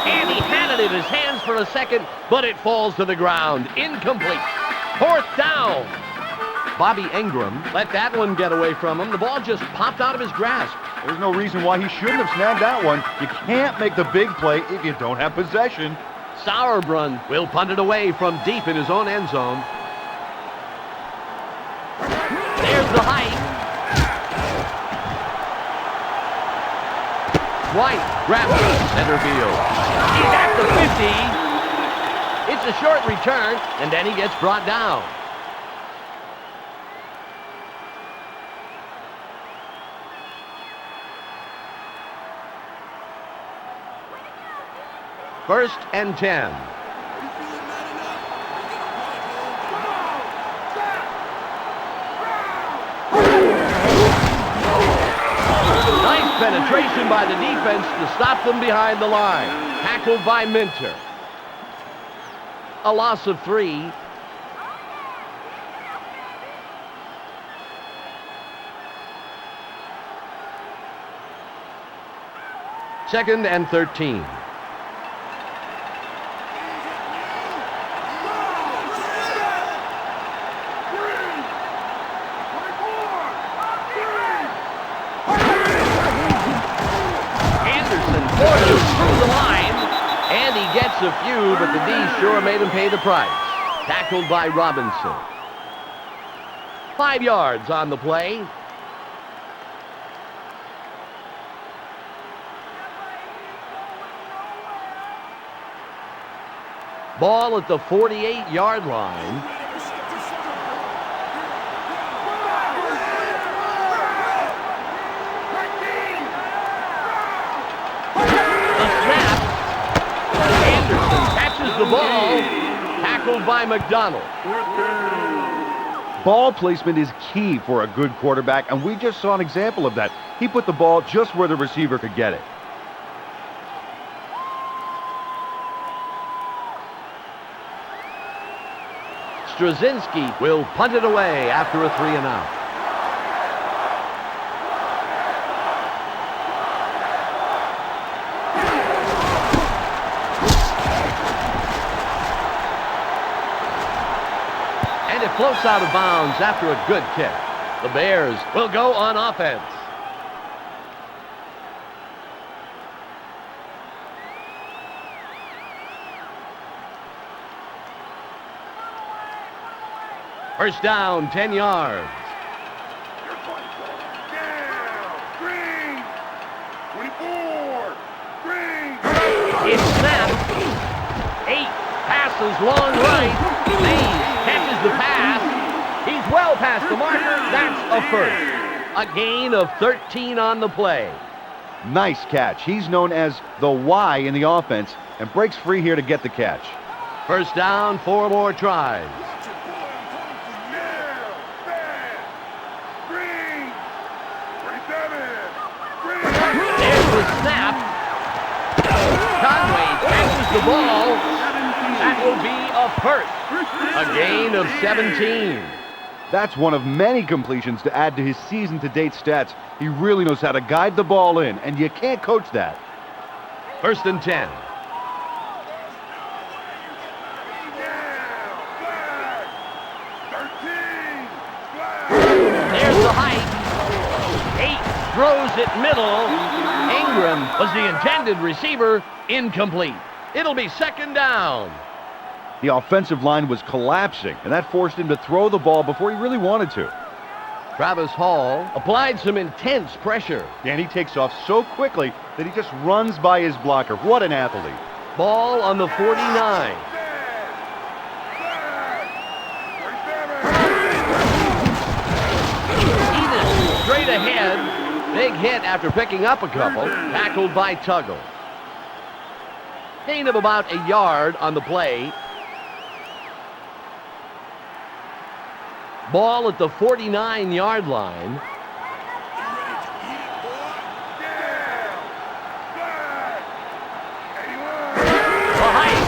And he had it in his hands for a second, but it falls to the ground. Incomplete. 4th down. Bobby Ingram let that one get away from him. The ball just popped out of his grasp. There's no reason why he shouldn't have snagged that one. You can't make the big play if you don't have possession. Sauerbrunn will punt it away from deep in his own end zone. There's the height. White grabs it center field. He's at the 50. It's a short return, and then he gets brought down. First and 10. Nice penetration by the defense to stop them behind the line. Tackled by Minter. A loss of 3. Second and 13. Anderson forces through the line. And he gets a few, but the D sure made him pay the price. Tackled by Robinson. 5 yards on the play. Ball at the 48-yard line. The ball, tackled by McDonald. Ball placement is key for a good quarterback, and we just saw an example of that. He put the ball just where the receiver could get it. Straczynski will punt it away after a 3-and-out. Floats out of bounds after a good kick. The Bears will go on offense. First down, 10 yards. Green! 24! Green! It's snapped. 8 passes long right. Mays catches the pass. He's well past the marker. That's a first. A gain of 13 on the play. Nice catch. He's known as the Y in the offense and breaks free here to get the catch. First down, 4 more tries. Green! 27! Green! There's the snap. Conway catches the ball. That will be a first. A gain of 17. That's one of many completions to add to his season-to-date stats. He really knows how to guide the ball in, and you can't coach that. First and 10. There's the height. 8 throws it middle. Ingram was the intended receiver. Incomplete. It'll be second down. The offensive line was collapsing, and that forced him to throw the ball before he really wanted to. Travis Hall applied some intense pressure. And he takes off so quickly that he just runs by his blocker. What an athlete. Ball on the 49. Eden straight ahead. Big hit after picking up a couple. Tackled by Tuggle. Gain of about a yard on the play. Ball at the 49-yard line. Behind.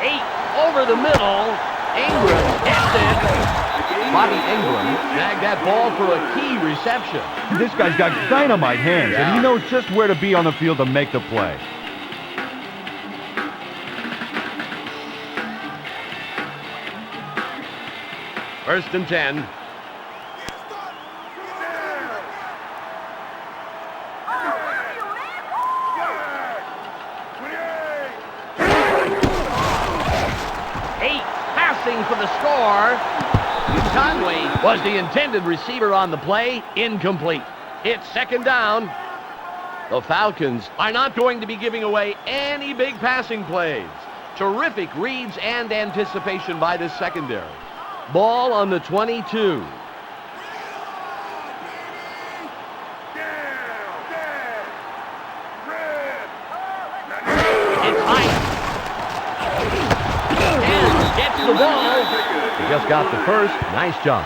8 over the middle. Ingram gets it. Bobby Ingram snagged that ball for a key reception. This guy's got dynamite hands, and he knows just where to be on the field to make the play. First and 10. For the score. Conway was the intended receiver on the play. Incomplete. It's second down. The Falcons are not going to be giving away any big passing plays. Terrific reads and anticipation by the secondary. Ball on the 22. It's high. The ball. He just got the first. Nice job.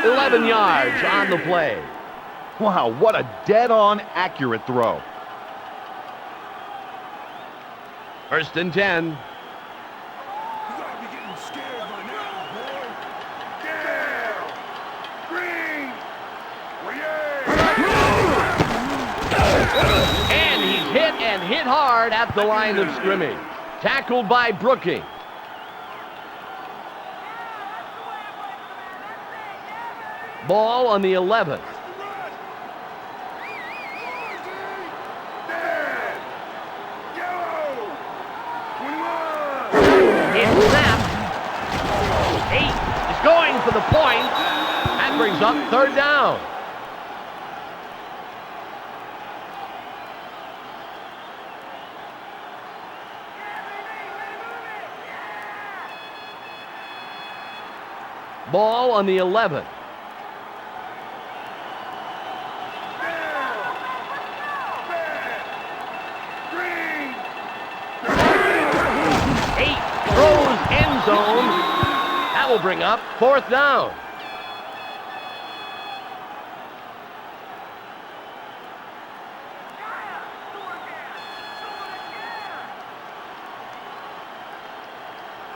11 yards on the play. Wow, what a dead-on accurate throw. First and 10. You gotta be getting scared by now, boy. Green. And he's hit hard at the line of scrimmage. Tackled by Brooking. Ball on the 11th. It's snapped. 8 is going for the point. That brings up third down. Ball on the 11th. Zone. That will bring up fourth down.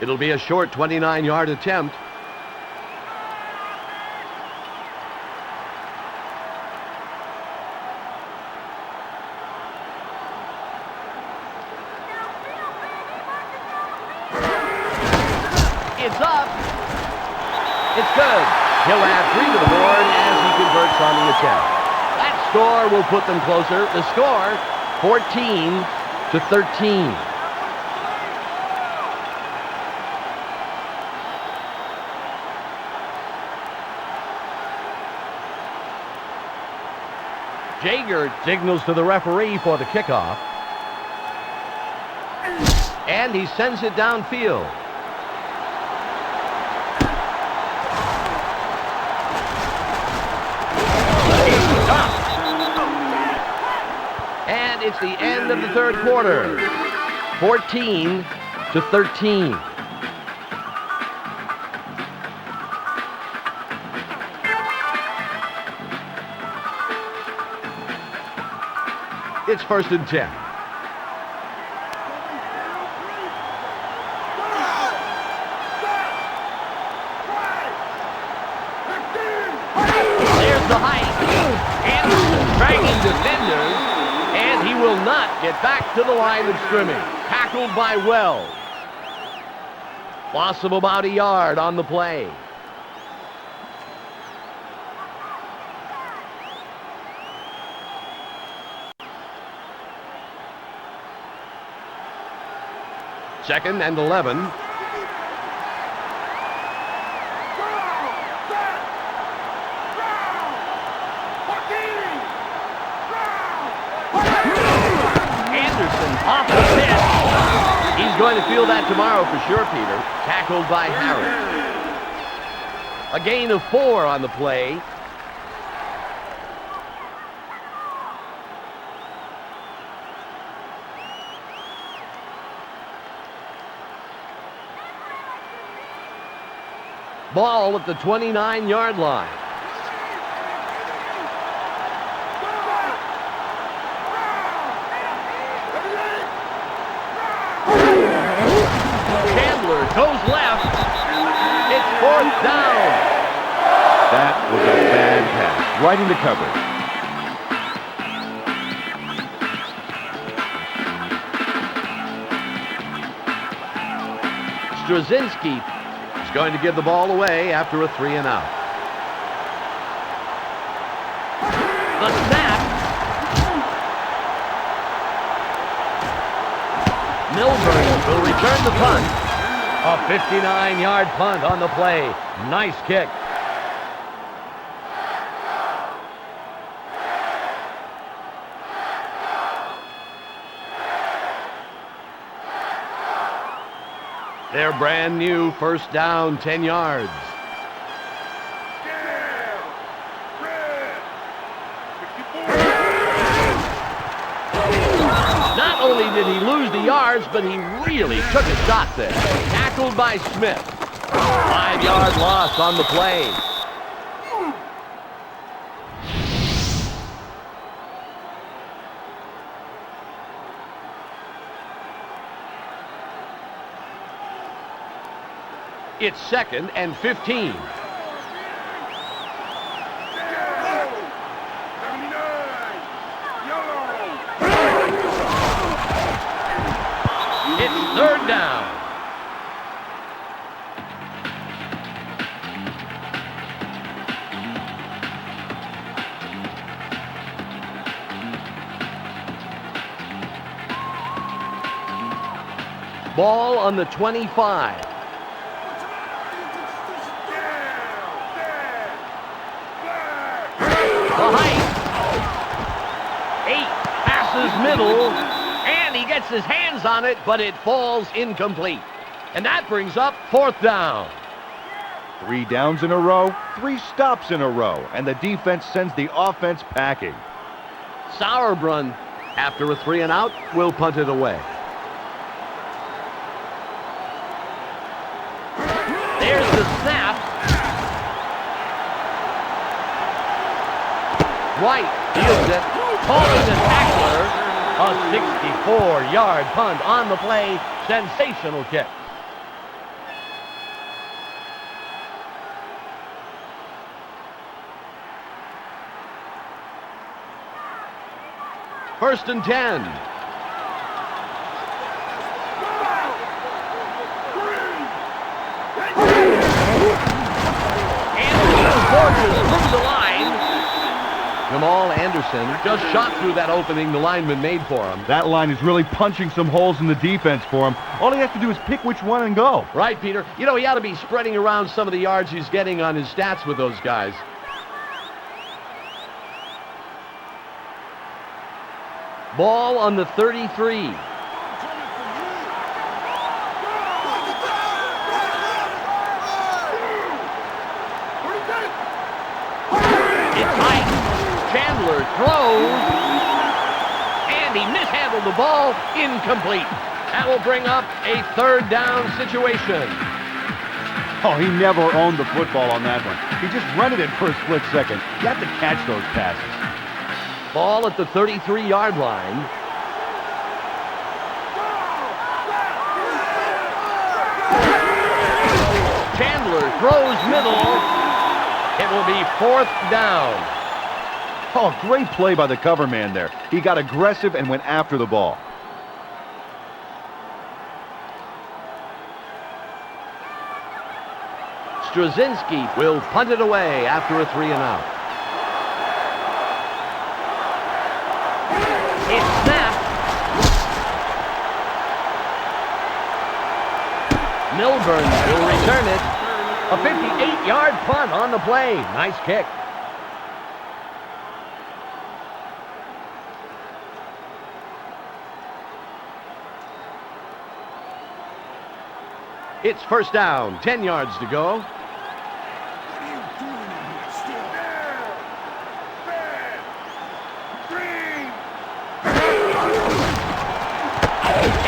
It'll be a short 29-yard attempt. It's up. It's good. He'll add 3 to the board as he converts on the attempt. That score will put them closer. The score, 14-13. Jaeger signals to the referee for the kickoff. And he sends it downfield. And it's the end of the third quarter. 14-13. It's first and 10. There's the height. And dragging defenders. And he will not get back to the line of scrimmage. Tackled by Wells. Loss of about a yard on the play. Second and 11. going to feel that tomorrow for sure, Peter. Tackled by Harris. A gain of 4 on the play. Ball at the 29-yard line. Chandler goes left. It's 4th down. That was a bad pass, right into coverage. Straczynski is going to give the ball away after a 3-and-out. The snap. Milburn will return the punt. A 59-yard punt on the play. Nice kick. Their brand new 1st down, 10 yards. Not only did he lose the yards, but he really took a shot there. Tackled by Smith. 5-yard loss on the play. It's 2nd and 15. It's 3rd down. Ball on the 25. Behind. 8 passes middle, and he gets his hands on it, but it falls incomplete. And that brings up 4th down. 3 downs in a row, 3 stops in a row, and the defense sends the offense packing. Sauerbrunn, after a 3-and-out, will punt it away. There's the snap. White fields it, calling the tackler. A 64-yard punt on the play. Sensational kick. First and 10. And forces through the line. Jamal Anderson just shot through that opening the lineman made for him. That line is really punching some holes in the defense for him. All he has to do is pick which one and go. Right, Peter. You know, he ought to be spreading around some of the yards he's getting on his stats with those guys. Ball on the 33. It's tight. Chandler throws, and he mishandled the ball. Incomplete. That will bring up a 3rd down situation. Oh, he never owned the football on that one. He just rented it for a split second. You have to catch those passes. Ball at the 33-yard line. Chandler throws middle. It will be 4th down. Oh, great play by the cover man there. He got aggressive and went after the ball. Straczynski will punt it away after a 3-and-out. It's snapped. Milburn will return it. A 58-yard punt on the play. Nice kick. It's first down, 10 yards to go. What are you doing in here still? Green.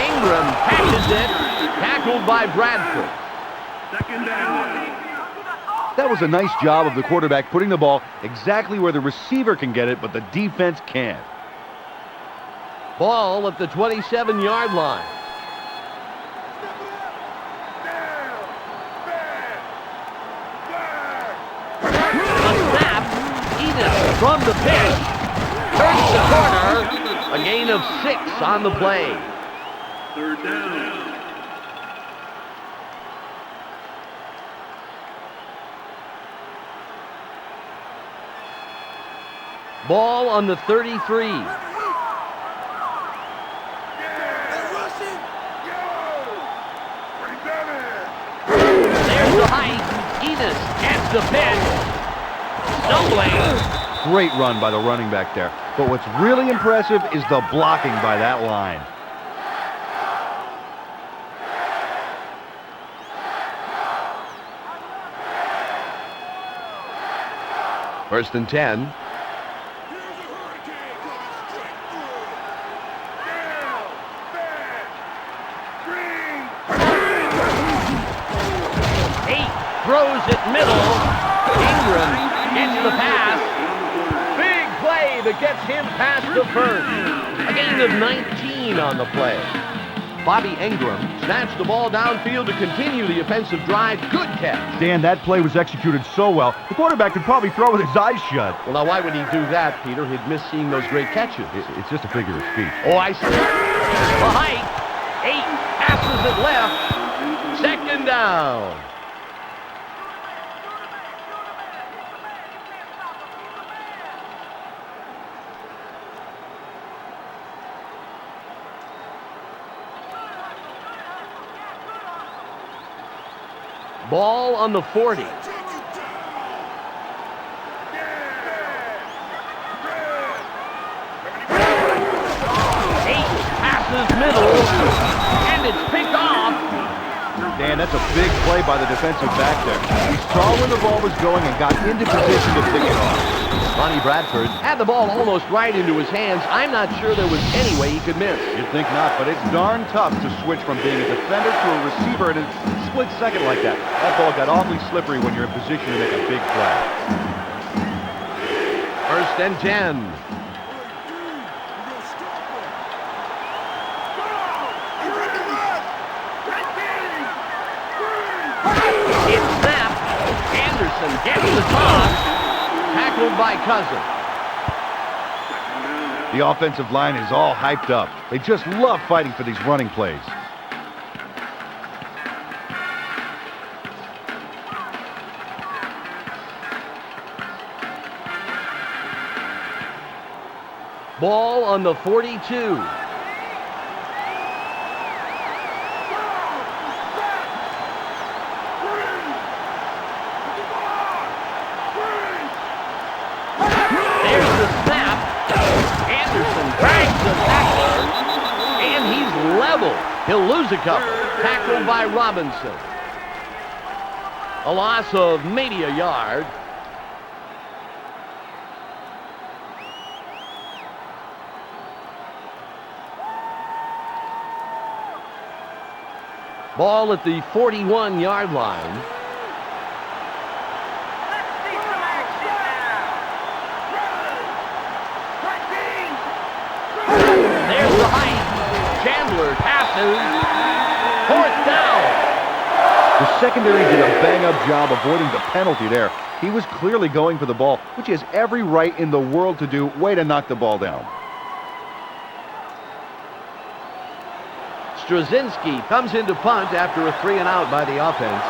Ingram catches it, tackled by Bradford. Second down. That was a nice job of the quarterback putting the ball exactly where the receiver can get it, but the defense can't. Ball at the 27-yard line. A snap. Edith from the pitch. Turns the corner. A gain of 6 on the play. Third down. Ball on the 33. They're rushing. There's the height. Edith gets the pitch. Stumbling. Great run by the running back there. But what's really impressive is the blocking by that line. First and 10. Here's a hurricane coming straight through. 8 throws it middle. Ingram gets the pass. Big play that gets him past the first. A gain of 19 on the play. Bobby Ingram snatched the ball downfield to continue the offensive drive. Good catch. Dan, that play was executed so well, the quarterback could probably throw with his eyes shut. Well, now, why would he do that, Peter? He'd miss seeing those great catches. It's just a figure of speech. Oh, I see. The height. 8 passes it left. Second down. Ball on the 40. 8 Passes middle. And it's picked off. Dan, that's a big play by the defensive back there. He saw when the ball was going and got into position to pick it off. Ronnie Bradford had the ball almost right into his hands. I'm not sure there was any way he could miss. You'd think not, but it's darn tough to switch from being a defender to a receiver in a split second like that. That ball got awfully slippery when you're in position to make a big play. First and 10. It's snapped. Anderson gets the toss. Tackled by Cousins. The offensive line is all hyped up. They just love fighting for these running plays. Ball on the 42. He'll lose a couple. Tackled by Robinson. A loss of maybe a yard. Ball at the 41-yard line. There's the height. Chandler passes. Fourth down. The secondary did a bang-up job avoiding the penalty there. He was clearly going for the ball, which he has every right in the world to do. Way to knock the ball down. Straczynski comes into punt after a 3-and-out by the offense.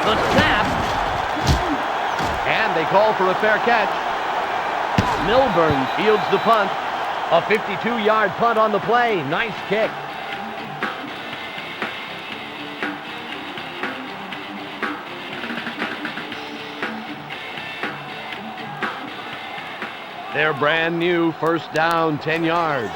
The snap. And they call for a fair catch. Milburn fields the punt. A 52-yard punt on the play. Nice kick. They're brand new. First down, 10 yards.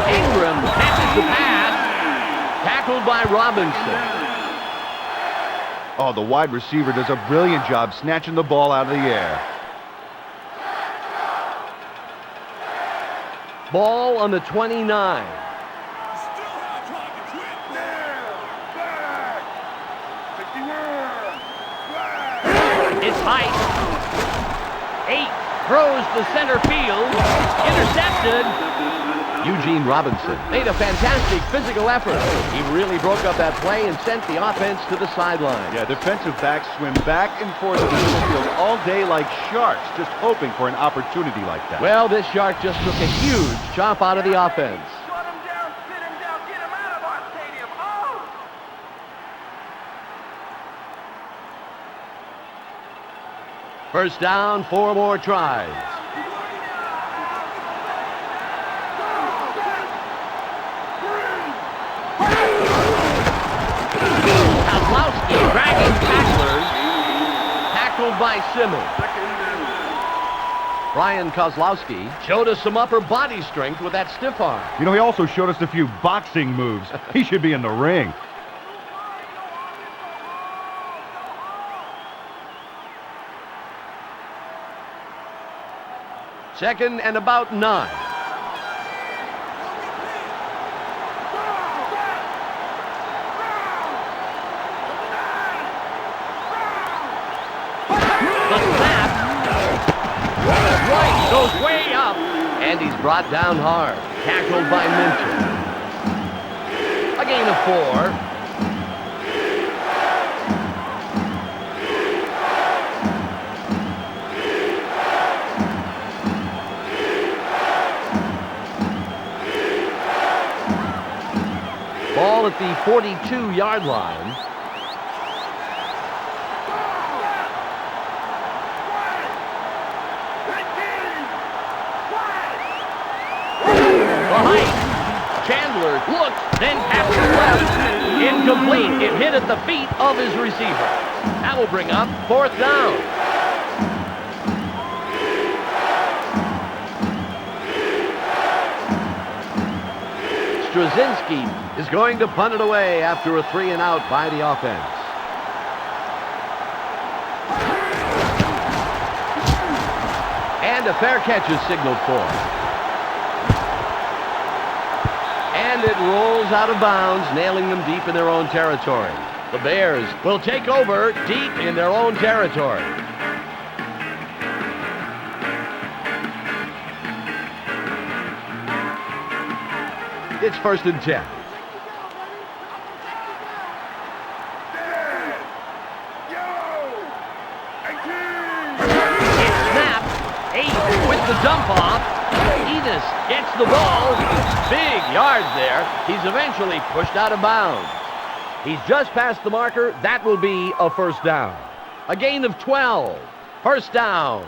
Ingram catches the pass. Tackled by Robinson. Oh, the wide receiver does a brilliant job snatching the ball out of the air. Ball on the 29. It's Height. 8 throws to center field. Intercepted. Eugene Robinson made a fantastic physical effort. He really broke up that play and sent the offense to the sideline. Yeah, defensive backs swim back and forth in the middle field all day like sharks, just hoping for an opportunity like that. Well, this shark just took a huge chop out of the offense. Shut him down, sit him down, get him out of our stadium. Oh! First down, 4 more tries. Kozlowski dragging tacklers. Tackled by Simmons. Brian Kozlowski showed us some upper body strength with that stiff arm. You know, he also showed us a few boxing moves. He should be in the ring. Second and about 9. The snap. Right, goes way up. And he's brought down hard. Tackled by Minchell. A gain of 4. Ball at the 42-yard line. Behind. Chandler looks, then passes left. Incomplete. It hit at the feet of his receiver. That will bring up 4th down. Straczynski is going to punt it away after a 3-and-out by the offense. And a fair catch is signaled for. And it rolls out of bounds, nailing them deep in their own territory. The Bears will take over deep in their own territory. It's 1st and 10. It's snapped. 8 with the dump off. Enos gets the ball. Big yards there. He's eventually pushed out of bounds. He's just past the marker. That will be a 1st down. A gain of 12. 1st down.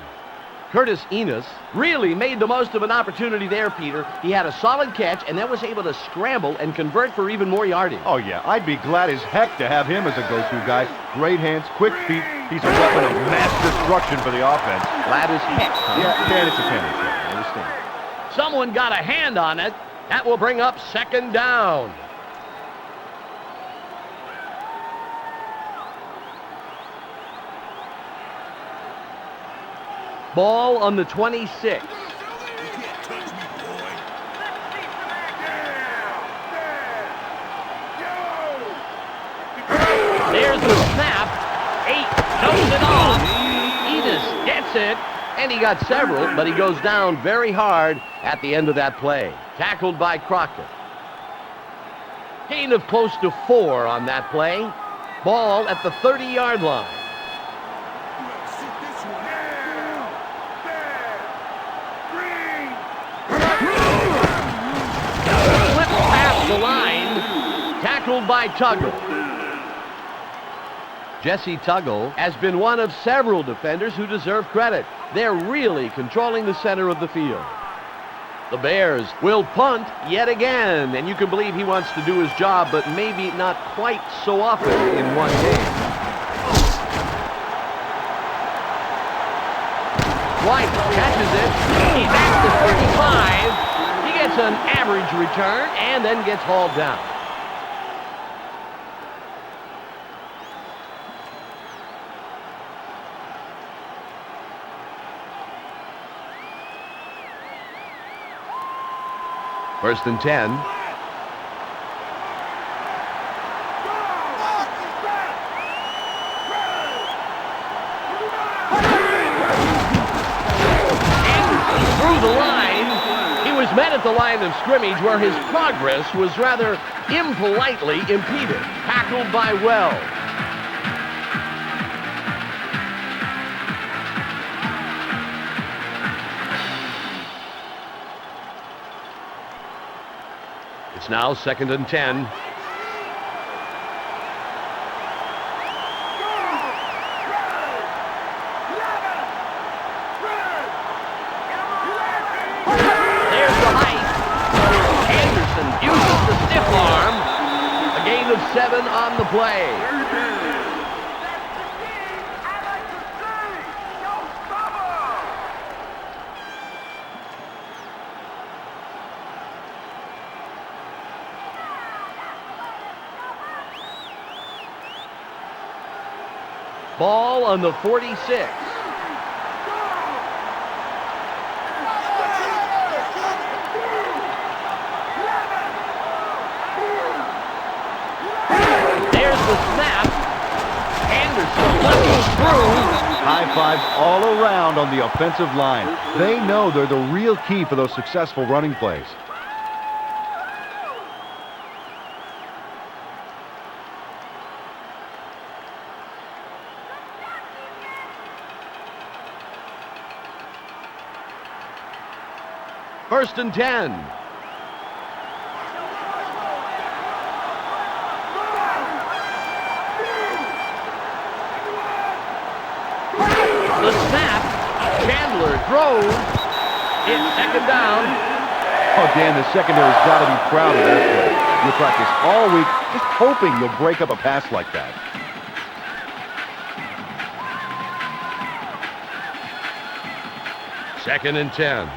Curtis Enos really made the most of an opportunity there, Peter. He had a solid catch and then was able to scramble and convert for even more yardage. Oh, yeah, I'd be glad as heck to have him as a go-to guy. Great hands, quick feet. He's a weapon of mass destruction for the offense. Glad as heck, huh? Yeah, Dan, it's a penalty. I understand. Someone got a hand on it. That will bring up 2nd down. Ball on the 26. There's the snap. 8 knows it off. Enos gets it. And he got several, but he goes down very hard at the end of that play. Tackled by Crockett. Gain of close to 4 on that play. Ball at the 30-yard line. Slipped past the line. Tackled by Tuggle. Jesse Tuggle has been one of several defenders who deserve credit. They're really controlling the center of the field. The Bears will punt yet again, and you can believe he wants to do his job, but maybe not quite so often in one game. White catches it. He's at the 35. He gets an average return and then gets hauled down. First and 10. Through the line. He was met at the line of scrimmage where his progress was rather impolitely impeded. Tackled by Wells. It's now second and 10. A gain of 7 on the play. Ball on the 46. High fives all around on the offensive line. They know they're the real key for those successful running plays. First and 10. The snap. Chandler throws. It's second down. Oh, Dan, the secondary's got to be proud of that play. You practice all week just hoping you'll break up a pass like that. Second and 10.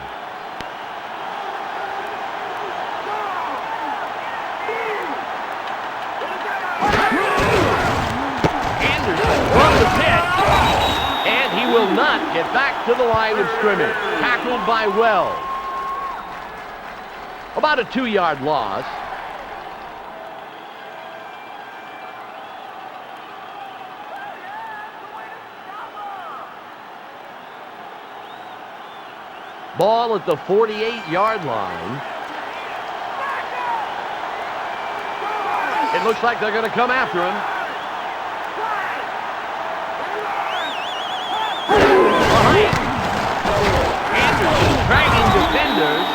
Will not get back to the line of scrimmage. Tackled by Wells. About a 2-yard loss. Ball at the 48-yard line. It looks like they're going to come after him. Anderson dragging defenders.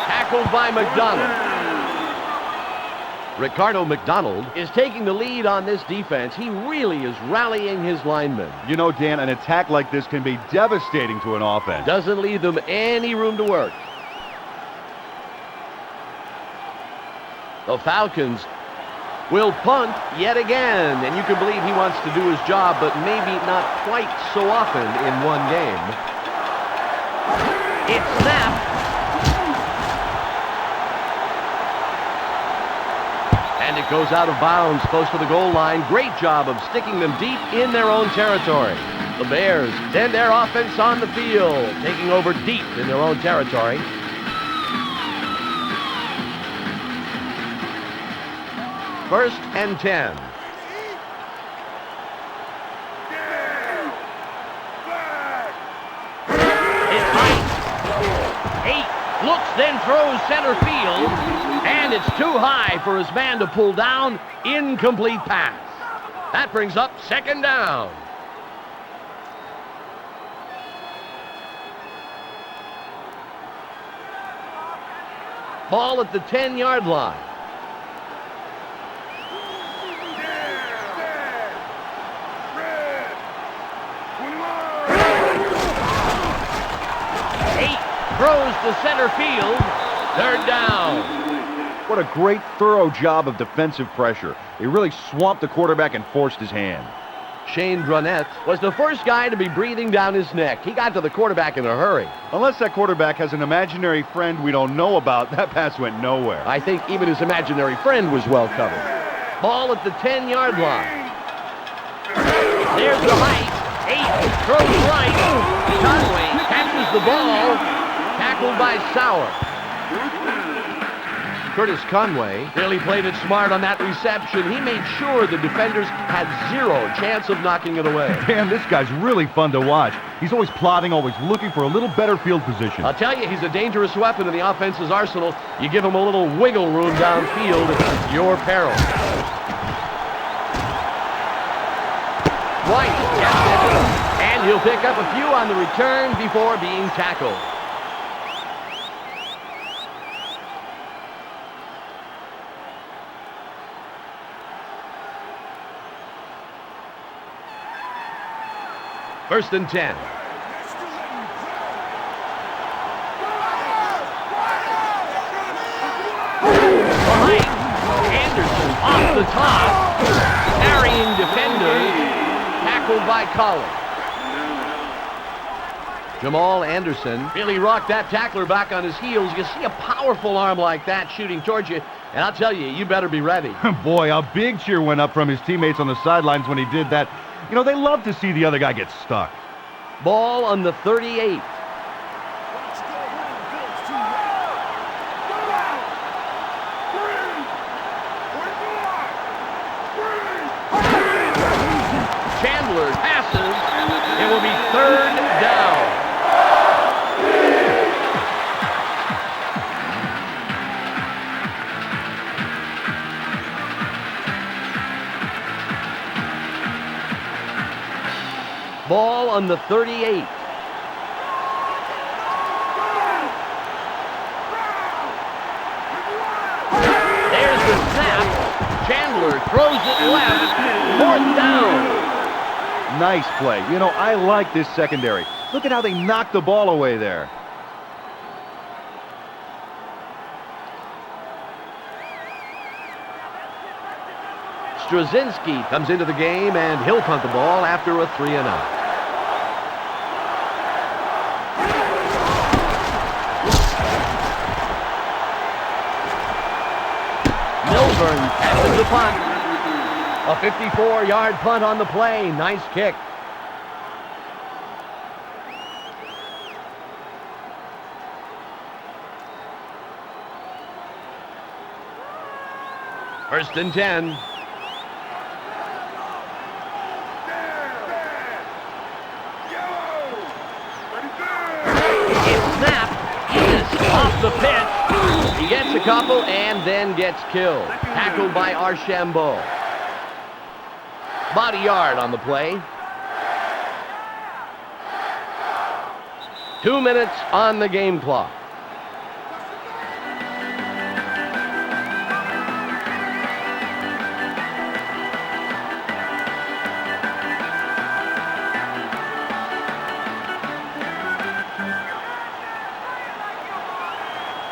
Tackled by McDonald. Ricardo McDonald is taking the lead on this defense. He really is rallying his linemen. You know, Dan, an attack like this can be devastating to an offense. Doesn't leave them any room to work. The Falcons will punt yet again, and you can believe he wants to do his job, but maybe not quite so often in one game. It's snapped. And it goes out of bounds close to the goal line. Great job of sticking them deep in their own territory. The Bears send their offense on the field, taking over deep in their own territory. First and 10. It's Height. 8 looks, then throws center field. And it's too high for his man to pull down. Incomplete pass. That brings up second down. Ball at the 10-yard line. Throws to center field. Third down. What a great, thorough job of defensive pressure. They really swamped the quarterback and forced his hand. Shane Brunette was the first guy to be breathing down his neck. He got to the quarterback in a hurry. Unless that quarterback has an imaginary friend we don't know about, that pass went nowhere. I think even his imaginary friend was well covered. Ball at the 10-yard line. There's the height. 8, throws right. Conway catches the ball. Tackled by Sauer. Curtis Conway really played it smart on that reception. He made sure the defenders had zero chance of knocking it away. Damn, this guy's really fun to watch. He's always plotting, always looking for a little better field position. I'll tell you, he's a dangerous weapon in the offense's arsenal. You give him a little wiggle room downfield, it's your peril. White gets it, and he'll pick up a few on the return before being tackled. First and 10. Right. Anderson off the top. Carrying defenders. Tackled by Collins. Jamal Anderson really rocked that tackler back on his heels. You see a powerful arm like that shooting towards you, and I'll tell you, you better be ready. Boy, a big cheer went up from his teammates on the sidelines when he did that. You know, they love to see the other guy get stuck. Ball on the 38. Chandler passes. It will be third down. Ball on the 38. There's the snap. Chandler throws it left. Fourth down. Nice play. You know, I like this secondary. Look at how they knocked the ball away there. Straczynski comes into the game, and he'll punt the ball after a 3-and-out. Milburn catches the punt. A 54-yard punt on the play. Nice kick. First and 10. Off the pitch. He gets a couple and then gets killed. Tackled by Archambault. About a yard on the play. 2 minutes on the game clock.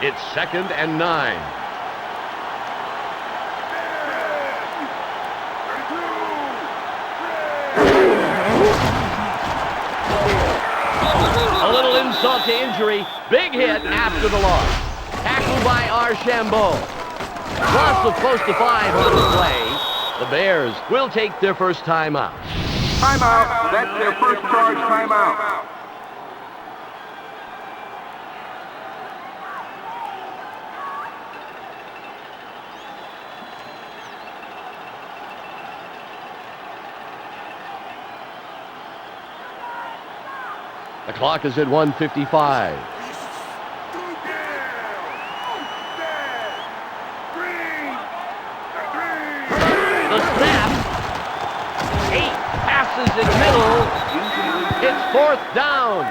It's 2nd and 9. A little insult to injury. Big hit after the loss. Tackled by Archambault. Loss of close to 5 on the play. The Bears will take their first timeout. Timeout. That's their first charge timeout. The clock is at 1:55. The snap. 8 passes in middle. It's 4th down.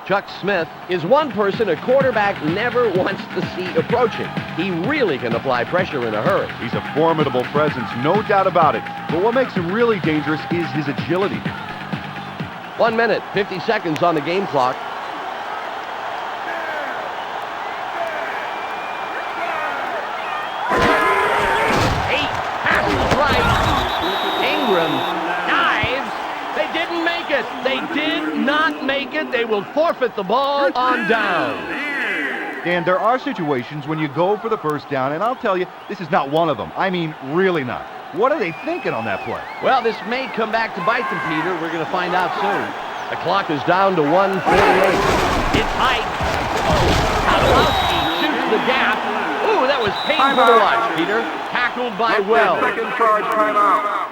Chuck Smith is one person a quarterback never wants to see approaching. He really can apply pressure in a hurry. He's a formidable presence, no doubt about it. But what makes him really dangerous is his agility. 1 minute, 50 seconds on the game clock. Eight passes right. Ingram dives. it. They did not make it. They will forfeit the ball on down. And there are situations when you go for the first down, and I'll tell you, this is not one of them. I mean, really not. What are they thinking on that play? Well, this may come back to bite them, Peter. We're going to find out soon. The clock is down to 1:48. It's Ike. Kalowski shoots the gap. Ooh, that was painful to watch, Peter. Tackled by Wells. Second charge timeout.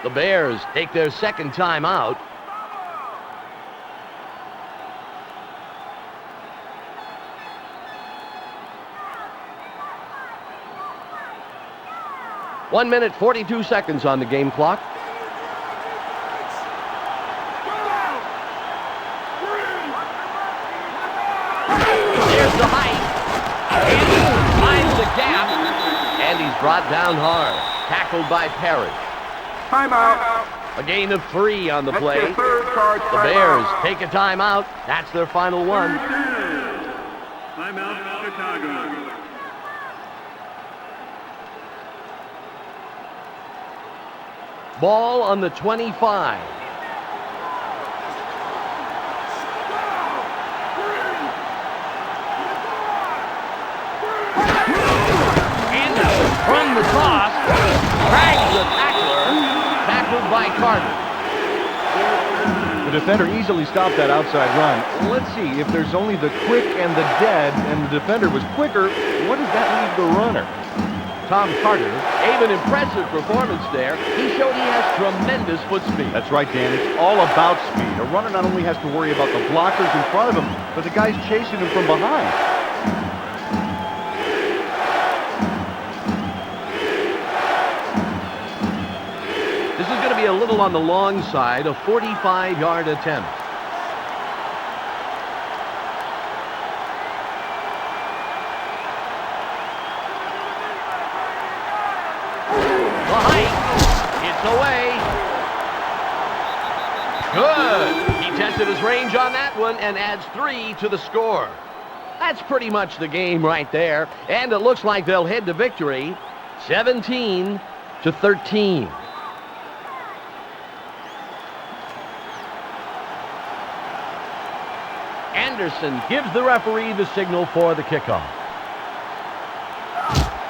The Bears take their second time out. One minute, 42 seconds on the game clock. There's the height. And finds the gap. And he's brought down hard. Tackled by Parrish. Timeout. A gain of 3 on the That's play. your third charge The Bears timeout. take a timeout. That's their final one. Timeout, Chicago. Ball on the 25. And from the toss, drags the tackler, tackled by Carter. The defender easily stopped that outside run. Let's see, if there's only the quick and the dead, and the defender was quicker, what does that leave the runner? Tom Carter gave an impressive performance there. He showed he has tremendous foot speed. That's right, Dan. It's all about speed. A runner not only has to worry about the blockers in front of him, but the guys chasing him from behind. This is going to be a little on the long side, a 45-yard attempt. The height, it's away. Good. He tested his range on that one and adds 3 to the score. That's pretty much the game right there. And it looks like they'll head to victory, 17-13. Anderson gives the referee the signal for the kickoff.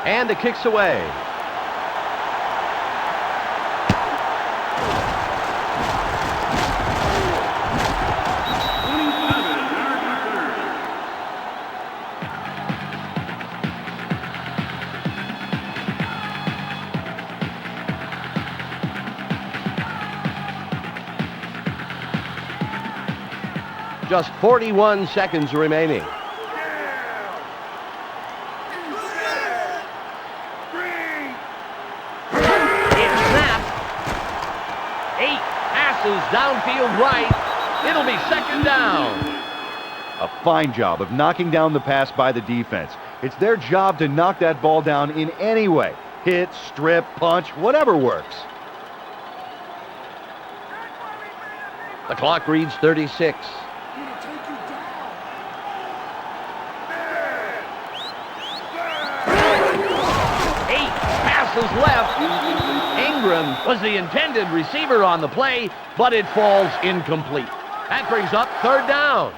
And the kick's away. Just 41 seconds remaining. It's snapped. 8 passes downfield right. It'll be second down. A fine job of knocking down the pass by the defense. It's their job to knock that ball down in any way. Hit, strip, punch, whatever works. The clock reads 36. Left. Ingram was the intended receiver on the play, but it falls incomplete. That brings up third down.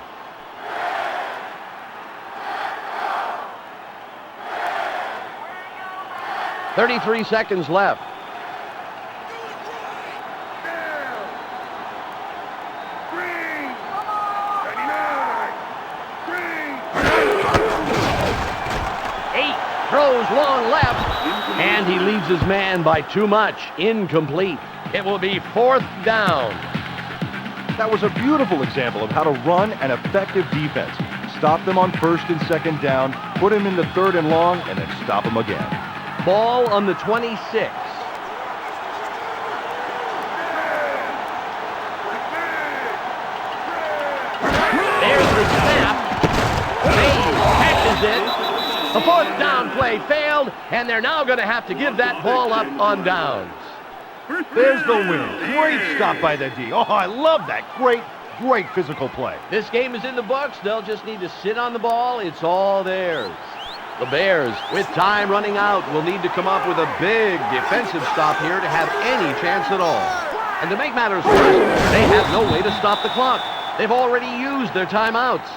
.33 seconds left. Throws long left, and he leads his man by too much. Incomplete. It will be fourth down. That was a beautiful example of how to run an effective defense. Stop them on first and second down, put them into third and long, and then stop them again. Ball on the 26. There's the snap. Mays catches it. The fourth down play failed, and they're now going to have to give that ball up on downs. There's the win. Great stop by the D. Oh, I love that. Great physical play. This game is in the books. They'll just need to sit on the ball. It's all theirs. The Bears, with time running out, will need to come up with a big defensive stop here to have any chance at all. And to make matters worse, they have no way to stop the clock. They've already used their timeouts.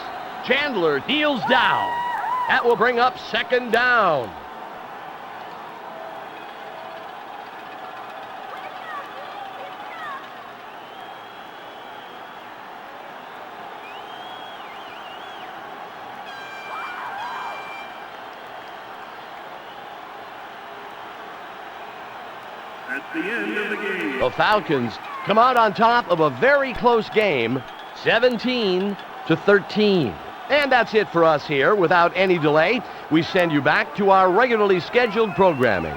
Chandler deals down. That will bring up second down. That's the end of the game. The Falcons come out on top of a very close game, 17-13. And that's it for us here. Without any delay, we send you back to our regularly scheduled programming.